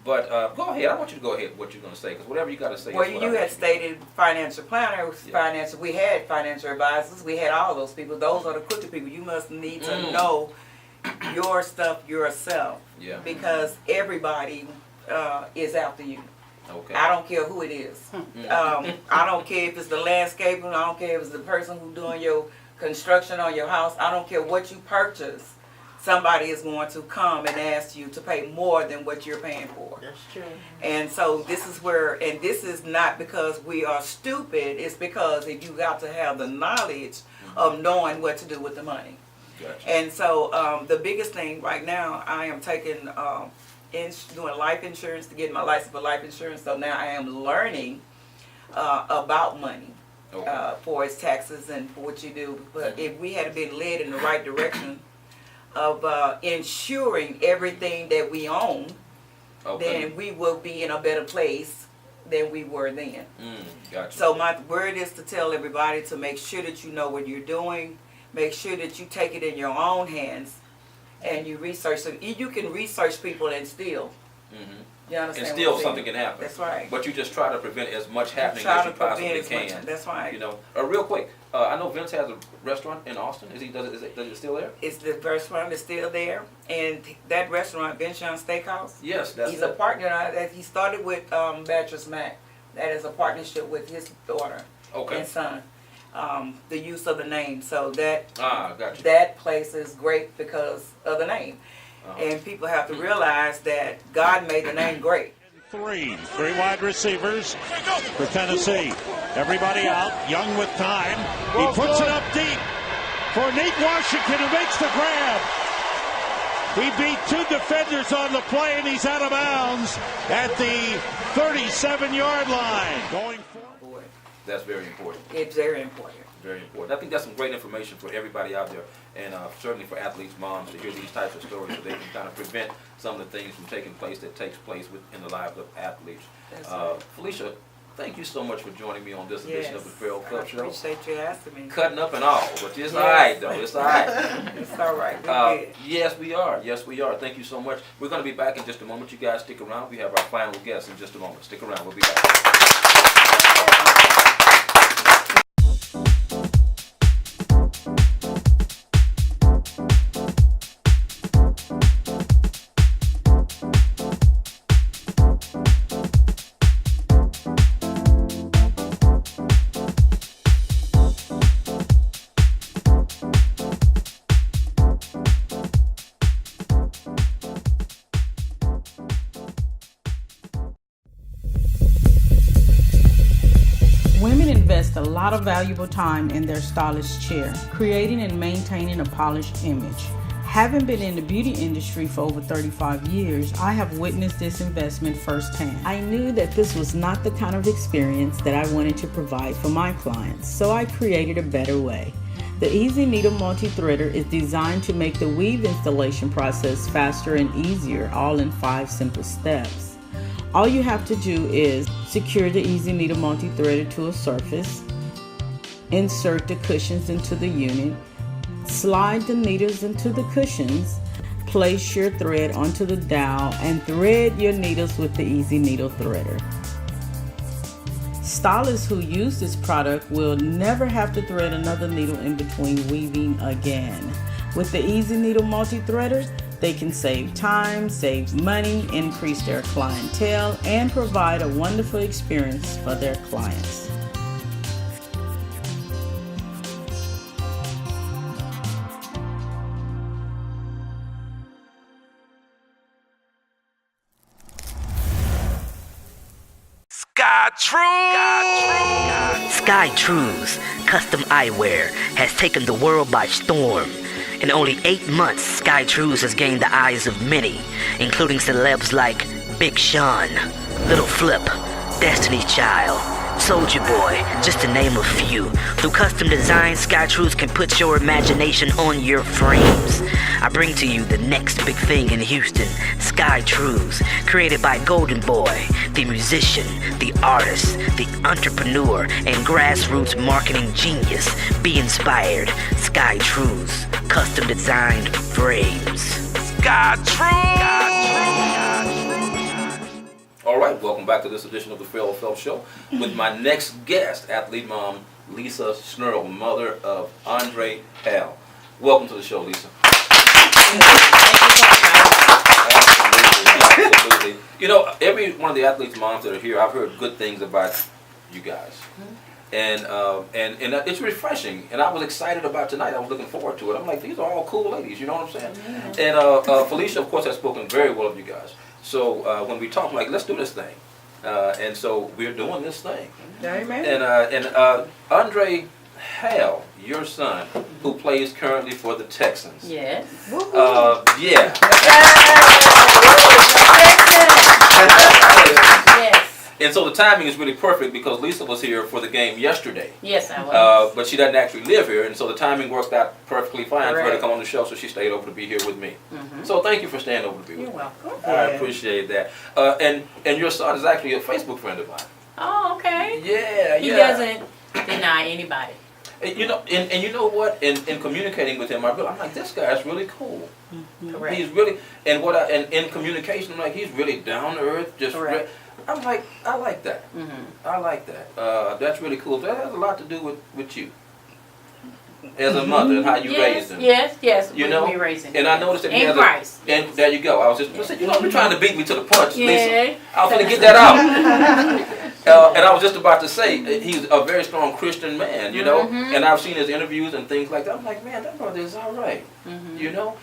But go ahead. I want you to go ahead with what you're going to say, because whatever you got to say. Well, you had stated financial planners, we had financial advisors, we had all those people. Those are the crooked people. You must need to know your stuff yourself. Yeah. Because everybody is after you. Okay. I don't care who it is. I don't care if it's the landscaper. I don't care if it's the person who's doing your construction on your house. I don't care what you purchase. Somebody is going to come and ask you to pay more than what you're paying for. That's true. And so this is where, and this is not because we are stupid, it's because if you got to have the knowledge of knowing what to do with the money. Gotcha. And so the biggest thing right now, I am taking, doing life insurance to get my license for life insurance. So now I am learning about money. For its taxes and for what you do. But if we had been led in the right direction, of ensuring everything that we own, then we will be in a better place than we were then. Gotcha. So my word is to tell everybody to make sure that you know what you're doing, make sure that you take it in your own hands, and you research. So you can research people and steal. You understand? And still something can happen. That's right. But you just try to prevent as much happening as you possibly can. That's right. Real quick, I know Vince has a restaurant in Austin. Is it still there? It's the restaurant is still there, and that restaurant, Benchon Steakhouse. Yes, that's He's a partner. That he started with Beatrice Mack. That is a partnership with his daughter and son. The use of the name, so that gotcha. That place is great because of the name. And people have to realize that God made the name great. Three wide receivers for Tennessee. Everybody out, Young with time. He puts it up deep for Nate Washington, who makes the grab. He beat two defenders on the play, and he's out of bounds at the 37-yard line. Going forward. That's very important. It's very important. Very important. I think that's some great information for everybody out there, and certainly for athletes, moms, to hear these types of stories so they can kind of prevent some of the things from taking place that takes place in the lives of athletes. Right. Felicia, thank you so much for joining me on this edition of the Ferrell Phelps Show. I appreciate you asking me. Cutting up and all, but it's all right, though. It's all right. It's all right. Yes, we are. Yes, we are. Thank you so much. We're going to be back in just a moment. You guys stick around. We have our final guest in just a moment. Stick around. We'll be back. invest a lot of valuable time in their stylish chair, creating and maintaining a polished image. Having been in the beauty industry for over 35 years, I have witnessed this investment firsthand. I knew that this was not the kind of experience that I wanted to provide for my clients, so I created a better way. The Easy Needle Multi-Threader is designed to make the weave installation process faster and easier, all in 5 simple steps. All you have to do is secure the Easy Needle Multi-Threader to a surface, insert the cushions into the unit, slide the needles into the cushions, place your thread onto the dowel, and thread your needles with the Easy Needle Threader. Stylists who use this product will never have to thread another needle in between weaving again. With the Easy Needle Multi-Threader, they can save time, save money, increase their clientele, and provide a wonderful experience for their clients. Sky Trues Custom Eyewear has taken the world by storm. In only 8 months, Sky Trues has gained the eyes of many, including celebs like Big Sean, Little Flip, Destiny's Child, Soulja Boy, just to name a few. Through custom design, Sky Trues can put your imagination on your frames. I bring to you the next big thing in Houston, Sky Trues, created by Golden Boy, the musician, the artist, the entrepreneur, and grassroots marketing genius. Be inspired. Sky Trues, custom designed frames. Sky Trues! All right, welcome back to this edition of the Ferrell Phelps Show with my next guest, athlete mom, Lisa Snurl, mother of Andre Hal. Welcome to the show, Lisa. Absolutely. You know, every one of the athletes' moms that are here, I've heard good things about you guys. And it's refreshing. And I was excited about tonight. I was looking forward to it. I'm like, these are all cool ladies, you know what I'm saying? And Felicia, of course, has spoken very well of you guys. So when we talk, like, let's do this thing. And so we're doing this thing. Amen. And Andre Hal, your son, who plays currently for the Texans. Yes. Yeah. Yes. And so the timing is really perfect because Lisa was here for the game yesterday. Yes, I was. But she doesn't actually live here, and so the timing worked out perfectly fine for her to Correct. come on the show, so she stayed over to be here with me. Mm-hmm. So thank you for staying over to be with You're me. welcome. I appreciate that. And your son is actually a Facebook friend of mine. Oh, okay. Yeah, He yeah. doesn't deny anybody. And you know, and you know what? In communicating with him, I'm like, this guy's really cool. Correct. He's really, and in communication, I'm like, he's really down to earth. Just, I'm like, I like that. I like that. That's really cool. That has a lot to do with you as a mother and how you raised him. Yes. You know, we raised him. and I noticed that he has Christ. and there you go. I was just you know, you're trying to beat me to the punch, Yeah. Lisa. I was going to get that out. And I was just about to say, he's a very strong Christian man, you know, and I've seen his interviews and things like that. I'm like, man, that brother is all right, you know.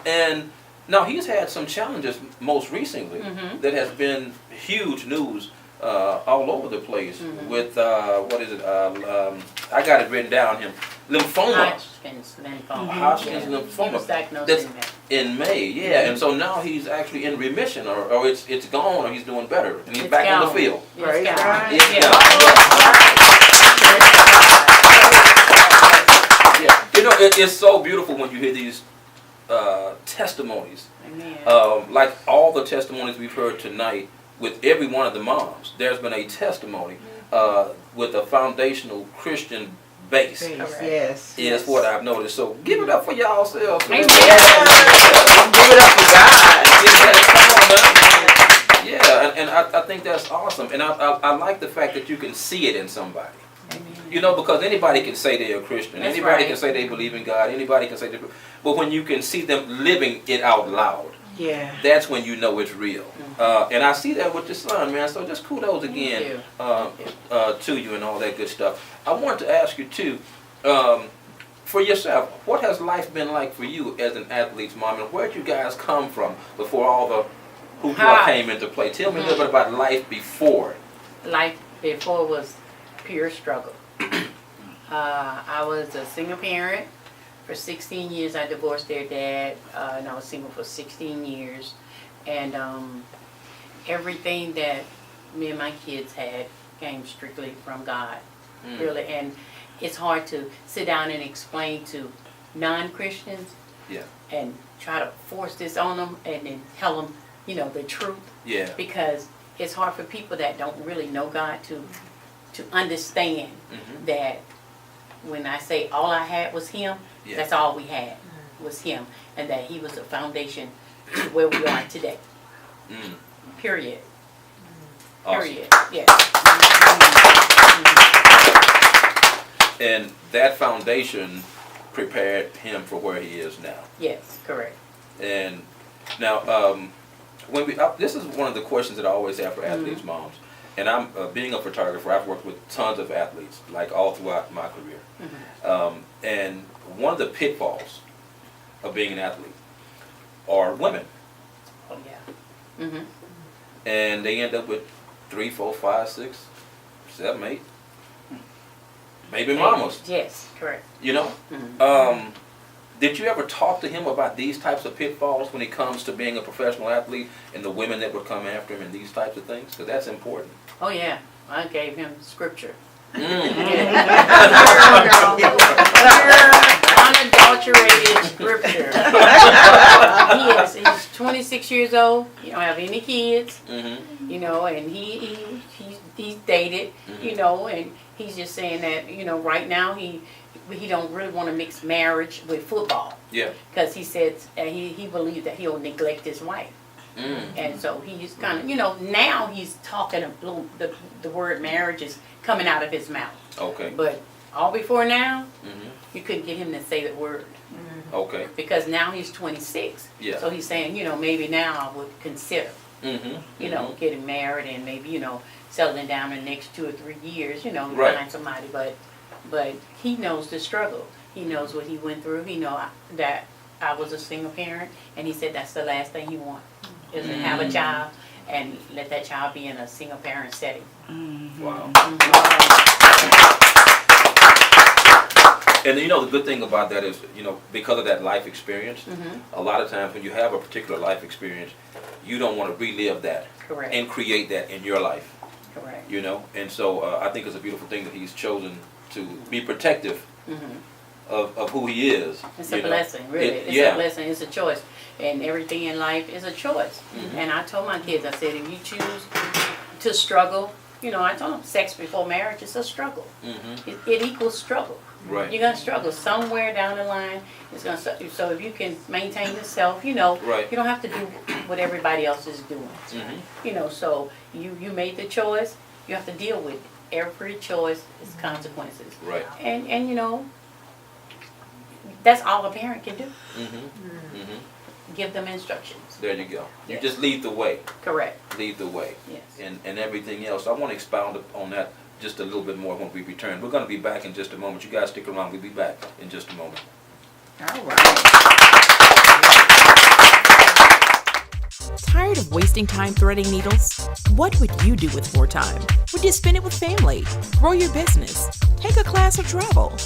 And now he's had some challenges most recently that has been huge news all over the place with, what is it, I got it written down here, lymphoma. Hodgkin's lymphoma. Hodgkin's He lymphoma. was diagnosed That's in that. in May, yeah, and so now he's actually in remission, or it's gone, or he's doing better, and he's It's back on gone. the field. It's gone. It's Yeah. Yeah, you know, it's so beautiful when you hear these testimonies, Amen. like all the testimonies we've heard tonight with every one of the moms. There's been a testimony with a foundational Christian base. Yes. Is what I've noticed. So give it up for y'all selves. Amen. Give it up for God. Yeah, and I think that's awesome. And I like the fact that you can see it in somebody. You know, because anybody can say they're a Christian. That's Anybody right. can say they believe in God. Anybody can say they... But when you can see them living it out loud, Yeah. that's when you know it's real. And I see that with your son, man. So just kudos again to you and all that good stuff. I wanted to ask you, too, for yourself, what has life been like for you as an athlete's mom? And where did you guys come from before all the hoopla came into play? Tell me a little bit about life before. Life before was pure struggle. I was a single parent for 16 years. I divorced their dad, and I was single for 16 years. And everything that me and my kids had came strictly from God, really. And it's hard to sit down and explain to non-Christians and try to force this on them and then tell them, you know, the truth. Yeah. Because it's hard for people that don't really know God to understand that when I say all I had was Him, that's all we had was Him, and that He was the foundation to where we are today. Period. Awesome. Period. Yes. And that foundation prepared him for where he is now. Yes, correct. And now, when this is one of the questions that I always have for athletes' moms. And I'm being a photographer, I've worked with tons of athletes, like all throughout my career. And one of the pitfalls of being an athlete are women. Oh yeah. And they end up with 3, 4, 5, 6, 7, 8 baby mamas. Yes, correct. You know? Did you ever talk to him about these types of pitfalls when it comes to being a professional athlete and the women that would come after him and these types of things? Because that's important. Oh yeah, I gave him scripture. Unadulterated scripture. He's 26 years old. He don't have any kids. You know, and he's dated. You know, and he's just saying that, you know, right now he don't really want to mix marriage with football. Yeah. Because he said he believes that he'll neglect his wife. And so he's kind of, you know, now he's talking the word marriage is coming out of his mouth. Okay. But all before now, you couldn't get him to say the word. Okay. Because now he's 26. Yeah. So he's saying, you know, maybe now I would consider, you know, getting married and maybe, you know, settling down in the next 2 or 3 years, you know, find somebody. But he knows the struggle. He knows what he went through. He know that I was a single parent, and he said that's the last thing he wants. Is to have a child and let that child be in a single parent setting. Wow. And you know, the good thing about that is, you know, because of that life experience, a lot of times when you have a particular life experience, you don't want to relive that. Correct. And create that in your life. Correct. You know, and so I think it's a beautiful thing that he's chosen to be protective of who he is. It's a blessing, really. It's a blessing. It's a choice. And everything in life is a choice. And I told my kids, I said, if you choose to struggle, you know, I told them sex before marriage is a struggle. It equals struggle. Right. You're going to struggle somewhere down the line. It's going to. So if you can maintain yourself, you know, you don't have to do what everybody else is doing. You know, so you made the choice. You have to deal with every choice. Its consequences. Right. And you know, that's all a parent can do. Give them instructions. There you go. You just lead the way. Correct. Lead the way. Yes. And everything else. I want to expound on that just a little bit more when we return. We're going to be back in just a moment. You guys stick around. We'll be back in just a moment. All right. Tired of wasting time threading needles? What would you do with more time? Would you spend it with family, grow your business, take a class or travel?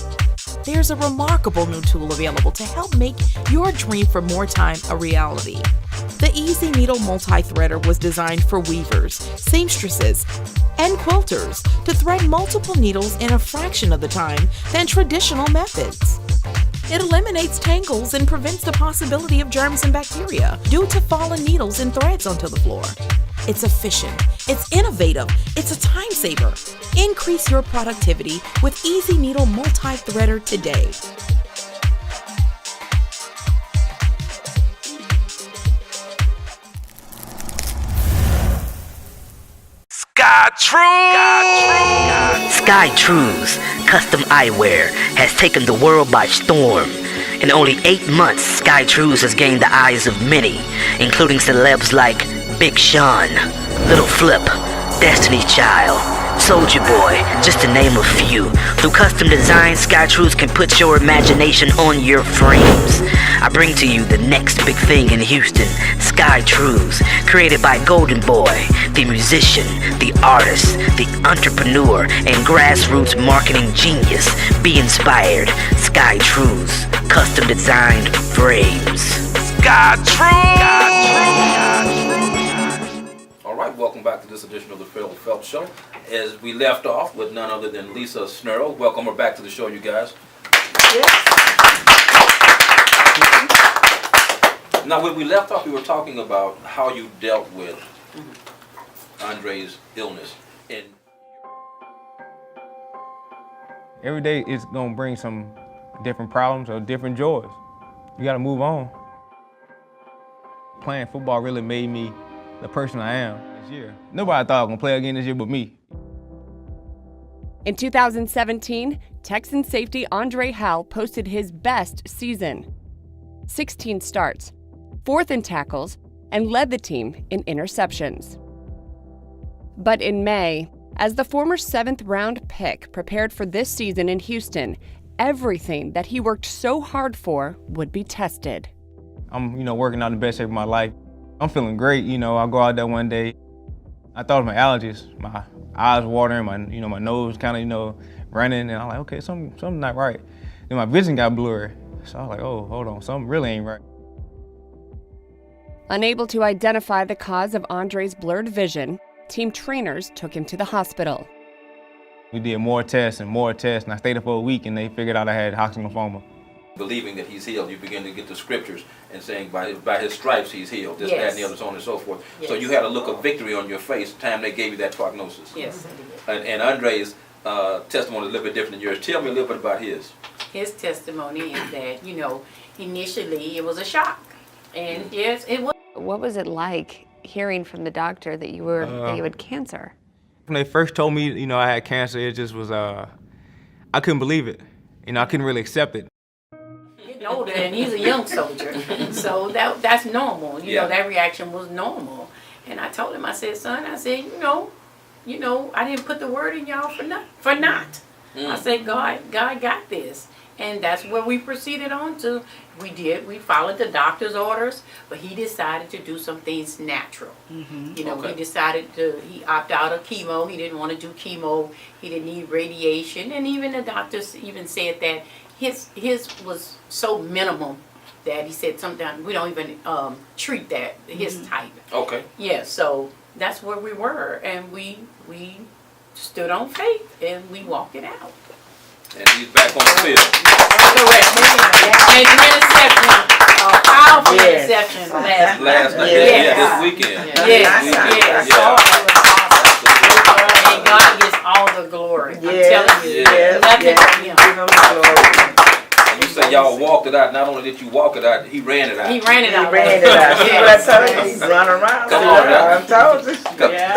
There's a remarkable new tool available to help make your dream for more time a reality. The Easy Needle Multi-Threader was designed for weavers, seamstresses, and quilters to thread multiple needles in a fraction of the time than traditional methods. It eliminates tangles and prevents the possibility of germs and bacteria due to fallen needles and threads onto the floor. It's efficient, it's innovative, it's a time saver. Increase your productivity with Easy Needle Multi-Threader today. Sky Trues Custom Eyewear has taken the world by storm. In only 8 months, Sky Trues has gained the eyes of many, including celebs like Big Sean, Little Flip, Destiny Child, Soldier Boy, just to name a few. Through custom design, SkyTruths can put your imagination on your frames. I bring to you the next big thing in Houston, SkyTruths, created by Golden Boy, the musician, the artist, the entrepreneur, and grassroots marketing genius. Be inspired. SkyTruths, custom designed frames. All right, welcome back to this edition of the Ferrell Phelps Show. As we left off with none other than Lisa Snurl. Welcome her back to the show, you guys. Now, when we left off, we were talking about how you dealt with Andre's illness. And every day it's gonna bring some different problems or different joys. You gotta move on. Playing football really made me the person I am this year. Nobody thought I was gonna play again this year but me. In 2017, Texan safety Andre Howell posted his best season. 16 starts, 4th in tackles, and led the team in interceptions. But in May, as the former 7th-round pick prepared for this season in Houston, everything that he worked so hard for would be tested. I'm, working out in the best shape of my life. I'm feeling great, I go out there one day. I thought it was my allergies. My eyes watering, my nose kind of, running, and I'm like, okay, something's not right. Then my vision got blurry. So I was like, oh, hold on, something really ain't right. Unable to identify the cause of Andre's blurred vision, team trainers took him to the hospital. We did more tests, and I stayed there for a week, and they figured out I had Hodgkin lymphoma. believing that he's healed, you begin to get the scriptures and saying by his stripes he's healed, this, that, and the other, so on and so forth. Yes. So you had a look of victory on your face the time they gave you that prognosis. Yes. And Andre's testimony is a little bit different than yours. Tell me a little bit about his. His testimony is that, initially it was a shock. And yes, it was. What was it like hearing from the doctor that you had cancer? When they first told me, I had cancer, it just was, I couldn't believe it. I couldn't really accept it. Getting older, and he's a young soldier, so that's normal. That reaction was normal. And I told him, I said, son, I didn't put the word in y'all for not. I said, God got this. And that's where we proceeded on to. We followed the doctor's orders, but he decided to do some things natural. He decided he opted out of chemo. He didn't want to do chemo. He didn't need radiation. And even the doctors even said that his was so minimal that he said sometimes we don't even treat that, his type. Okay. Yeah, so that's where we were. And we stood on faith and we walked it out. And he's back on the field. Correct. And an interception, a powerful interception last night. This weekend. Yes. And God gets all the glory. I'm telling you. Nothing from him. And you say y'all walked it out. Not only did you walk it out, he ran it out. He ran it out. Yes. I told you, he's running around. Come on now. I told you.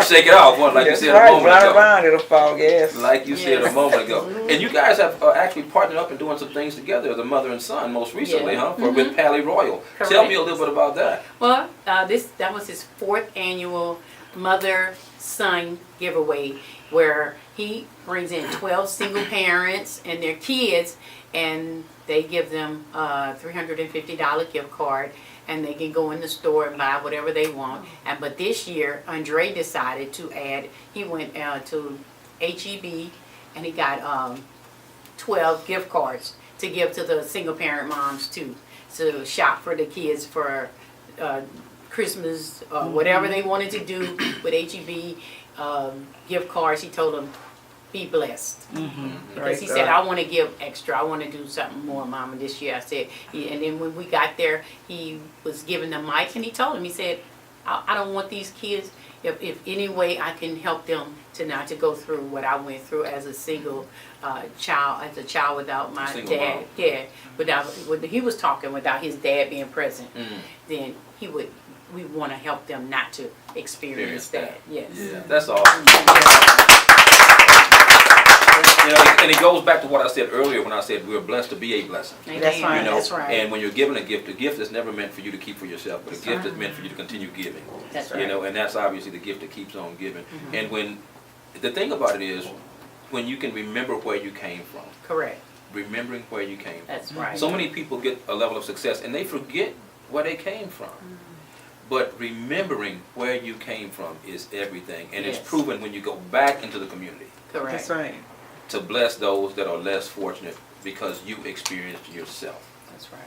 Shake it off, like you said a moment ago. Run around, it'll fall, yes. Like you said a moment ago. And you guys have actually partnered up and doing some things together as a mother and son most recently, with Pally Royal. Correct. Tell me a little bit about that. Well, that was his 4th annual mother-son giveaway, where he brings in 12 single parents and their kids, and they give them a $350 gift card, and they can go in the store and buy whatever they want. But this year, Andre decided to add. He went to HEB, and he got 12 gift cards to give to the single parent moms to shop for the kids for Christmas, whatever they wanted to do with HEB gift cards. He told them, be blessed. Because he said, I want to give extra. I want to do something more, Mama, this year. I said, and then when we got there, he was giving them mics, and he told them, he said, I don't want these kids, if any way I can help them to not to go through what I went through as a single child, without my dad. Yeah, he was talking without his dad being present. Then we want to help them not to experience that. Yes. Yeah, that's awesome. And it goes back to what I said earlier when I said we're blessed to be a blessing. That's right. That's right. And when you're given a gift is never meant for you to keep for yourself, but a gift is meant for you to continue giving. That's right. And that's obviously the gift that keeps on giving. And when the thing about it is when you can remember where you came from. Correct. Remembering where you came from. That's right. So many people get a level of success and they forget where they came from. But remembering where you came from is everything. And Yes. it's proven when you go back into the community Correct. That's right. to bless those that are less fortunate because you experienced yourself. That's right.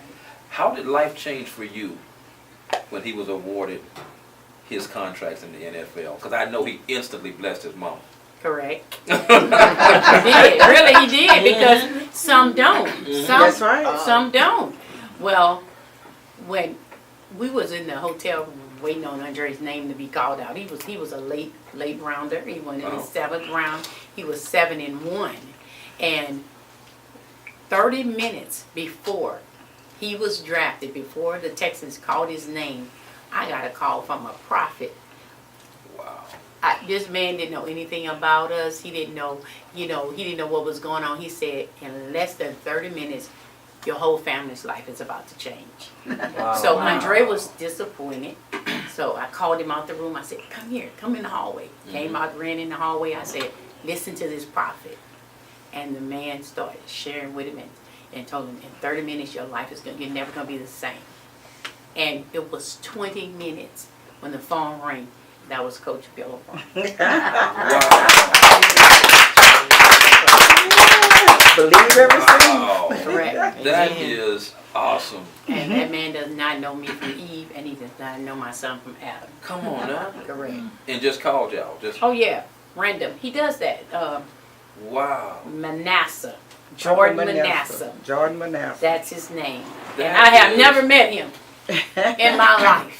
How did life change for you when he was awarded his contracts in the NFL? Because I know he instantly blessed his mom. Correct. He did. Really, he did, because some don't. Some, That's right. Some don't. Well, when we was in the hotel room waiting on Andre's name to be called out, he was a late rounder. He went in the 7th round. He was 7-1, and 30 minutes before he was drafted, before the Texans called his name, I got a call from a prophet. Wow. This man didn't know anything about us. He didn't know, he didn't know what was going on. He said, in less than 30 minutes, your whole family's life is about to change. So Andre was disappointed. So I called him out the room. I said, come here, come in the hallway. Came out, ran in the hallway. I said, listen to this prophet. And the man started sharing with him and told him, in 30 minutes, your life is you're never going to be the same. And it was 20 minutes when the phone rang. That was Coach Bill. Believe every Wow. Correct. That Amen. is awesome. And that man does not know me from Eve, and he does not know my son from Adam. Come on now. Correct. And just called y'all. Oh yeah, random. He does that. Wow. Manasseh. Jordan Manasseh. Jordan Manasseh. That's his name. That And I have is- never met him in my life.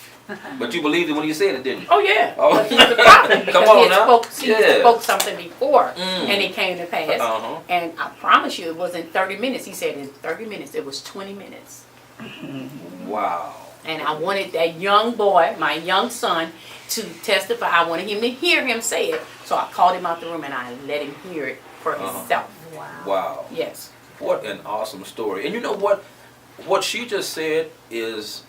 But you believed it when you said it, didn't you? Oh yeah. Oh. But he's the prophet, because Come on he had now. Yeah. spoke something before, Mm. and it came to pass. Uh-huh. And I promise you, it wasn't 30 minutes. He said in 30 minutes. It was 20 minutes. Wow. And I wanted that young boy, my young son, to testify. I wanted him to hear him say it. So I called him out the room and I let him hear it for himself. Wow. Yes. What an awesome story. And you know what? What she just said is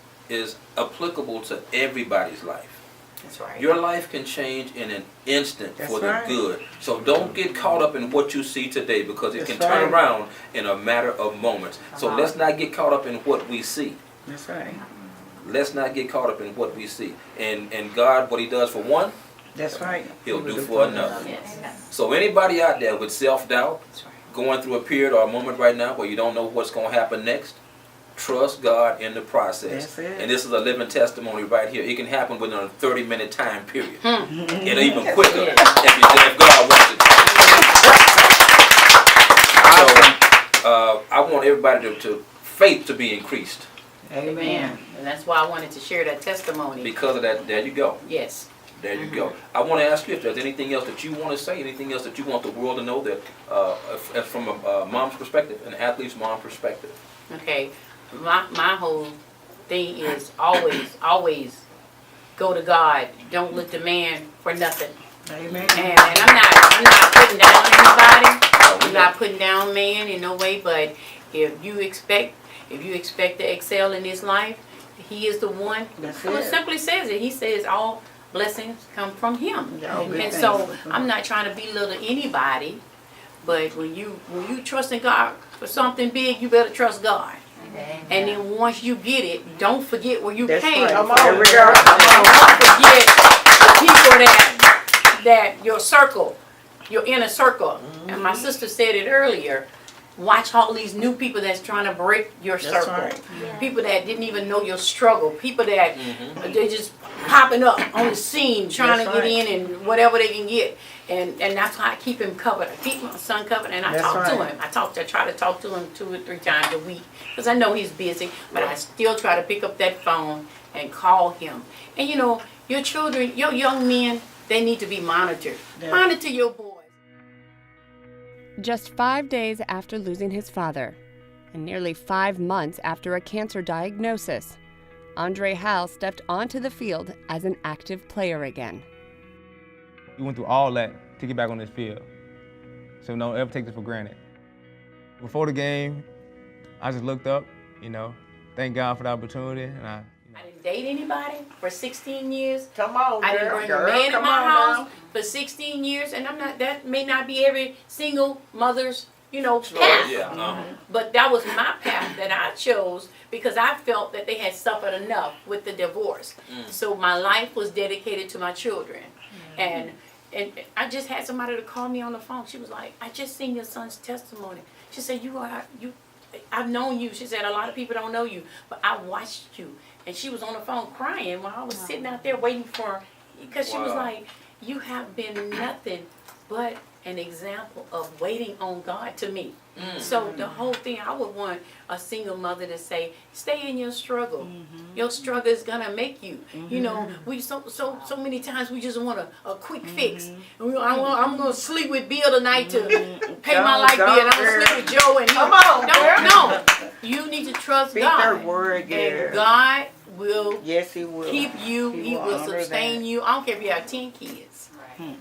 applicable to everybody's life. That's right. Your life can change in an instant That's for the right. good. So don't get caught up in what you see today, because it That's can turn right. around in a matter of moments. So Uh-huh. let's not get caught up in what we see. That's right. Let's not get caught up in what we see. And God, what he does for one, That's right. he'll do for another. Yes. So anybody out there with self-doubt, That's right. going through a period or a moment right now where you don't know what's going to happen next, trust God in the process. That's it. And this is a living testimony right here. It can happen within a 30-minute time period. And even quicker if God wants it. So I want everybody to faith to be increased. Amen. And that's why I wanted to share that testimony. Because of that, there you go. Yes. There you go. I want to ask you if there's anything else that you want to say, anything else that you want the world to know, that from a mom's perspective, an athlete's mom perspective. Okay. My whole thing is always go to God. Don't look to man for nothing. Amen. And I'm not putting down anybody. I'm not putting down man in no way. But if you expect to excel in this life, he is the one. That's who it. simply says it. He says all blessings come from him. Yeah, all good And things so come from I'm not trying to belittle anybody. But when you trust in God for something big, you better trust God. And then once you get it, don't forget where you That's came right. from. There we go. Don't forget the people that your circle, your inner circle. And my sister said it earlier. Watch all these new people that's trying to break your That's circle. right. People that didn't even know your struggle. People that they just popping up on the scene trying That's to get right. in and whatever they can get. And that's why I keep him covered. I keep my son covered, and I That's talk to right. him. I try to talk to him 2 or 3 times a week because I know he's busy, but I still try to pick up that phone and call him. And you know, your children, your young men, they need to be monitored. Yeah. Monitor your boys. Just 5 days after losing his father, and nearly 5 months after a cancer diagnosis, Andre Hal stepped onto the field as an active player again. We went through all that to get back on this field. So don't ever take this for granted. Before the game, I just looked up, thank God for the opportunity, and I didn't date anybody for 16 years. Come on, I didn't bring a man in my house for 16 years, and that may not be every single mother's, path. Yeah. But that was my path that I chose because I felt that they had suffered enough with the divorce. So my life was dedicated to my children. And I just had somebody to call me on the phone. She was like, I just seen your son's testimony. She said, I've known you. She said, a lot of people don't know you, but I watched you. And she was on the phone crying while I was sitting out there waiting for her. Because she was like, you have been nothing but an example of waiting on God to me. So the whole thing, I would want a single mother to say, stay in your struggle. Your struggle is gonna make you. We so many times we just want a quick fix. I'm gonna sleep with Bill tonight to pay my light bill. And I'm gonna sleep with Joe and come on, no. You need to trust Speak God. her word, girl. And God will He will keep you. He will honor sustain that. you. I don't care if you have 10 kids.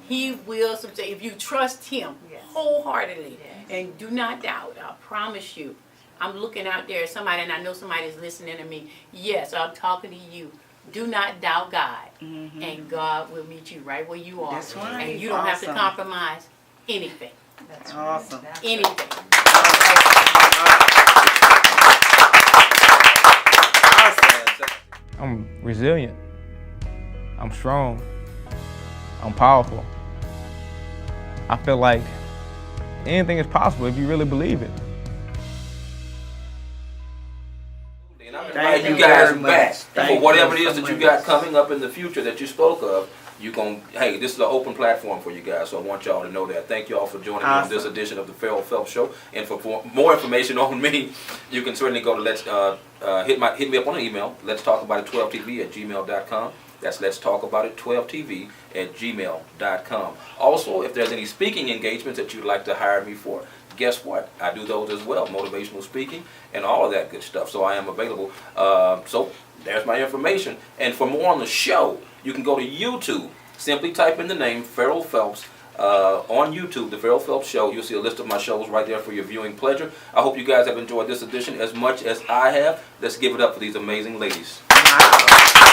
He will sustain if you trust Him wholeheartedly. And do not doubt. I promise you. I'm looking out there at somebody, and I know somebody's listening to me. Yes, I'm talking to you. Do not doubt God. And God will meet you right where you are. That's right. And you don't have to compromise anything. That's awesome. Anything. I'm resilient. I'm strong. I'm powerful. I feel like anything is possible if you really believe it. And I'm inviting you guys back for whatever it is that you got coming up in the future that you spoke of. Hey, this is an open platform for you guys, so I want y'all to know that. Thank y'all for joining me on this edition of the Ferrell Phelps Show. And for more information on me, you can certainly go to hit me up on an email. Let's talk about it 12tv@gmail.com. That's Let's Talk About It 12tv@gmail.com. Also, if there's any speaking engagements that you'd like to hire me for, guess what? I do those as well, motivational speaking and all of that good stuff. So I am available. So there's my information. And for more on the show, you can go to YouTube. Simply type in the name Ferrell Phelps on YouTube, The Ferrell Phelps Show. You'll see a list of my shows right there for your viewing pleasure. I hope you guys have enjoyed this edition as much as I have. Let's give it up for these amazing ladies. Wow.